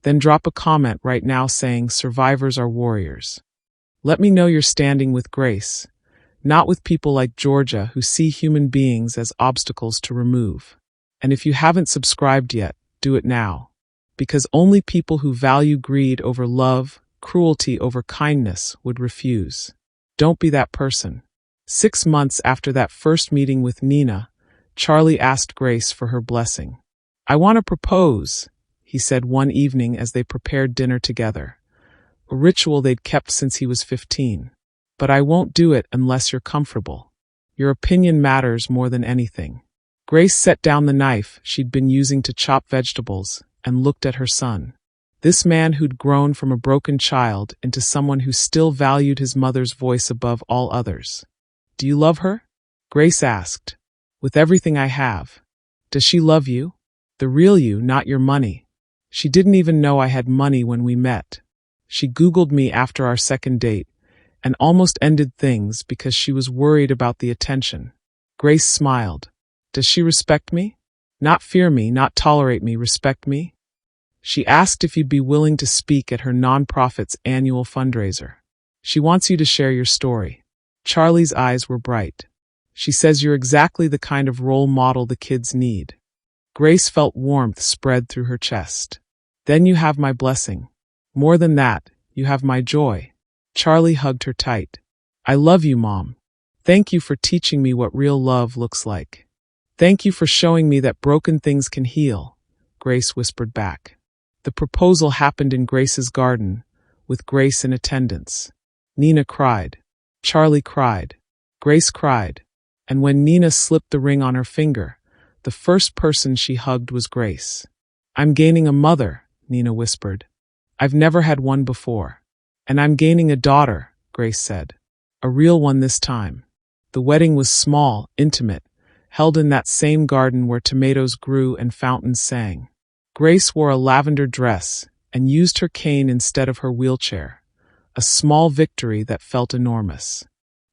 then drop a comment right now saying survivors are warriors. Let me know you're standing with Grace, not with people like Georgia who see human beings as obstacles to remove. And if you haven't subscribed yet, do it now. Because only people who value greed over love, cruelty over kindness would refuse. Don't be that person. 6 months after that first meeting with Nina, Charlie asked Grace for her blessing. "I want to propose," he said one evening as they prepared dinner together, a ritual they'd kept since he was 15. "But I won't do it unless you're comfortable. Your opinion matters more than anything." Grace set down the knife she'd been using to chop vegetables and looked at her son. This man who'd grown from a broken child into someone who still valued his mother's voice above all others. "Do you love her?" Grace asked. "With everything I have." "Does she love you? The real you, not your money?" "She didn't even know I had money when we met. She Googled me after our second date and almost ended things because she was worried about the attention." Grace smiled. "Does she respect me? Not fear me, not tolerate me, respect me?" She asked if you'd be willing to speak at her nonprofit's annual fundraiser. "She wants you to share your story." Charlie's eyes were bright. "She says you're exactly the kind of role model the kids need." Grace felt warmth spread through her chest. "Then you have my blessing. More than that, you have my joy." Charlie hugged her tight. "I love you, Mom. Thank you for teaching me what real love looks like." "Thank you for showing me that broken things can heal," Grace whispered back. The proposal happened in Grace's garden, with Grace in attendance. Nina cried. Charlie cried. Grace cried. And when Nina slipped the ring on her finger, the first person she hugged was Grace. "I'm gaining a mother," Nina whispered. "I've never had one before." "And I'm gaining a daughter," Grace said. "A real one this time." The wedding was small, intimate, held in that same garden where tomatoes grew and fountains sang. Grace wore a lavender dress and used her cane instead of her wheelchair, a small victory that felt enormous.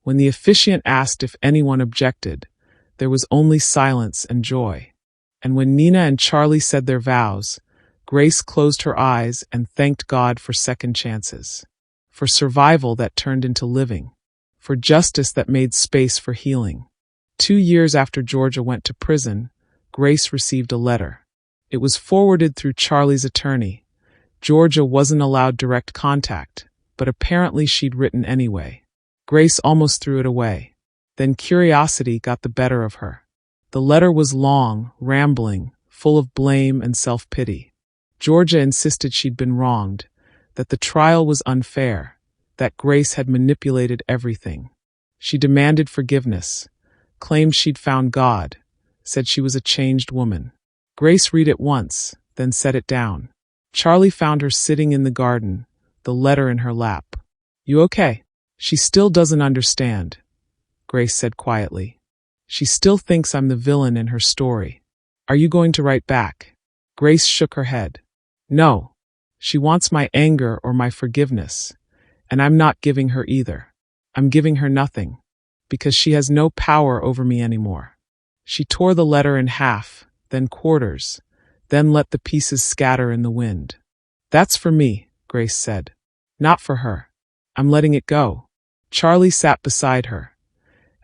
When the officiant asked if anyone objected, there was only silence and joy. And when Nina and Charlie said their vows, Grace closed her eyes and thanked God for second chances, for survival that turned into living, for justice that made space for healing. 2 years after Georgia went to prison, Grace received a letter. It was forwarded through Charlie's attorney. Georgia wasn't allowed direct contact, but apparently she'd written anyway. Grace almost threw it away. Then curiosity got the better of her. The letter was long, rambling, full of blame and self-pity. Georgia insisted she'd been wronged, that the trial was unfair, that Grace had manipulated everything. She demanded forgiveness, claimed she'd found God, said she was a changed woman. Grace read it once, then set it down. Charlie found her sitting in the garden, the letter in her lap. "You okay?" "She still doesn't understand," Grace said quietly. "She still thinks I'm the villain in her story." "Are you going to write back?" Grace shook her head. "No. She wants my anger or my forgiveness, and I'm not giving her either. I'm giving her nothing, because she has no power over me anymore." She tore the letter in half, then quarters, then let the pieces scatter in the wind. "That's for me," Grace said. "Not for her. I'm letting it go." Charlie sat beside her,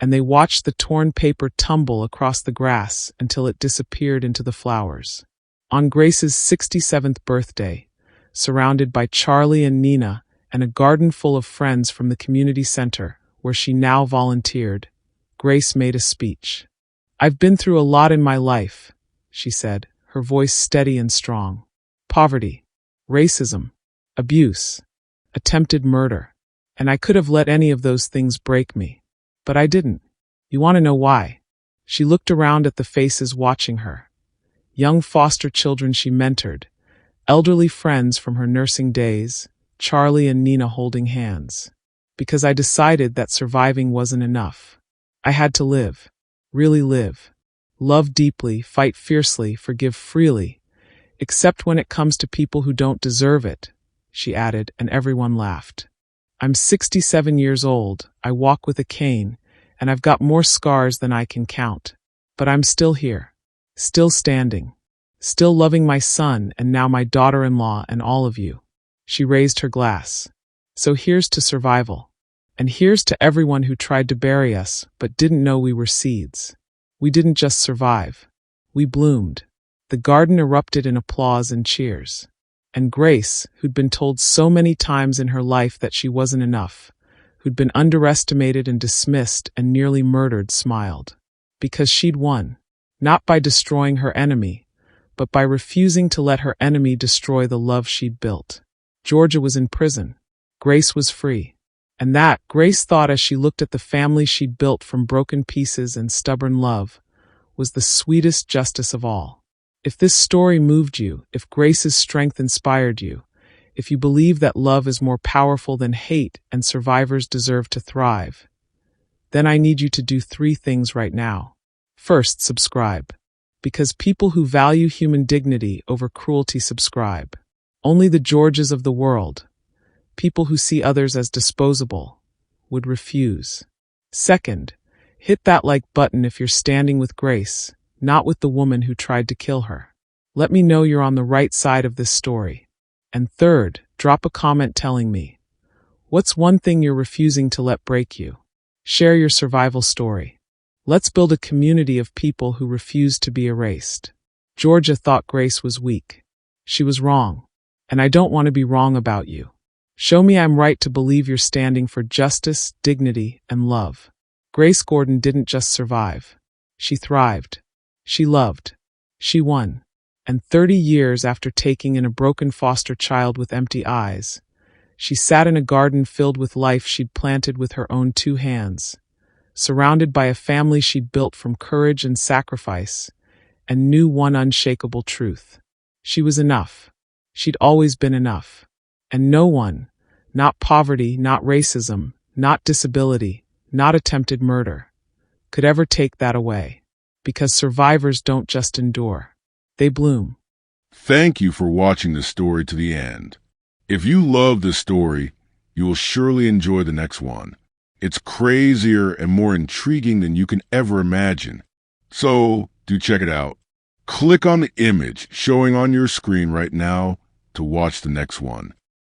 and they watched the torn paper tumble across the grass until it disappeared into the flowers. On Grace's 67th birthday, surrounded by Charlie and Nina and a garden full of friends from the community center where she now volunteered, Grace made a speech. "I've been through a lot in my life," she said, her voice steady and strong. "Poverty, racism, abuse, attempted murder. And I could have let any of those things break me. But I didn't. You want to know why?" She looked around at the faces watching her. Young foster children she mentored, elderly friends from her nursing days, Charlie and Nina holding hands. "Because I decided that surviving wasn't enough. I had to live. Really live. Love deeply, fight fiercely, forgive freely, except when it comes to people who don't deserve it," she added, and everyone laughed. "I'm 67 years old, I walk with a cane, and I've got more scars than I can count. But I'm still here, still standing, still loving my son and now my daughter-in-law and all of you." She raised her glass. "So here's to survival. And here's to everyone who tried to bury us but didn't know we were seeds. We didn't just survive. We bloomed." The garden erupted in applause and cheers. And Grace, who'd been told so many times in her life that she wasn't enough, who'd been underestimated and dismissed and nearly murdered, smiled. Because she'd won. Not by destroying her enemy, but by refusing to let her enemy destroy the love she'd built. Georgia was in prison. Grace was free. And that, Grace thought as she looked at the family she'd built from broken pieces and stubborn love, was the sweetest justice of all. If this story moved you, if Grace's strength inspired you, if you believe that love is more powerful than hate and survivors deserve to thrive, then I need you to do 3 things right now. First, subscribe. Because people who value human dignity over cruelty subscribe. Only the Georges of the world, people who see others as disposable, would refuse. Second, hit that like button if you're standing with Grace, not with the woman who tried to kill her. Let me know you're on the right side of this story. And third, drop a comment telling me, what's one thing you're refusing to let break you? Share your survival story. Let's build a community of people who refuse to be erased. Georgia thought Grace was weak. She was wrong. And I don't want to be wrong about you. Show me I'm right to believe you're standing for justice, dignity, and love. Grace Gordon didn't just survive. She thrived. She loved. She won. And 30 years after taking in a broken foster child with empty eyes, she sat in a garden filled with life she'd planted with her own 2 hands, surrounded by a family she'd built from courage and sacrifice, and knew one unshakable truth. She was enough. She'd always been enough. And no one, not poverty, not racism, not disability, not attempted murder, could ever take that away. Because survivors don't just endure. They bloom. Thank you for watching this story to the end. If you love this story, you will surely enjoy the next one. It's crazier and more intriguing than you can ever imagine. So, do check it out. Click on the image showing on your screen right now to watch the next one.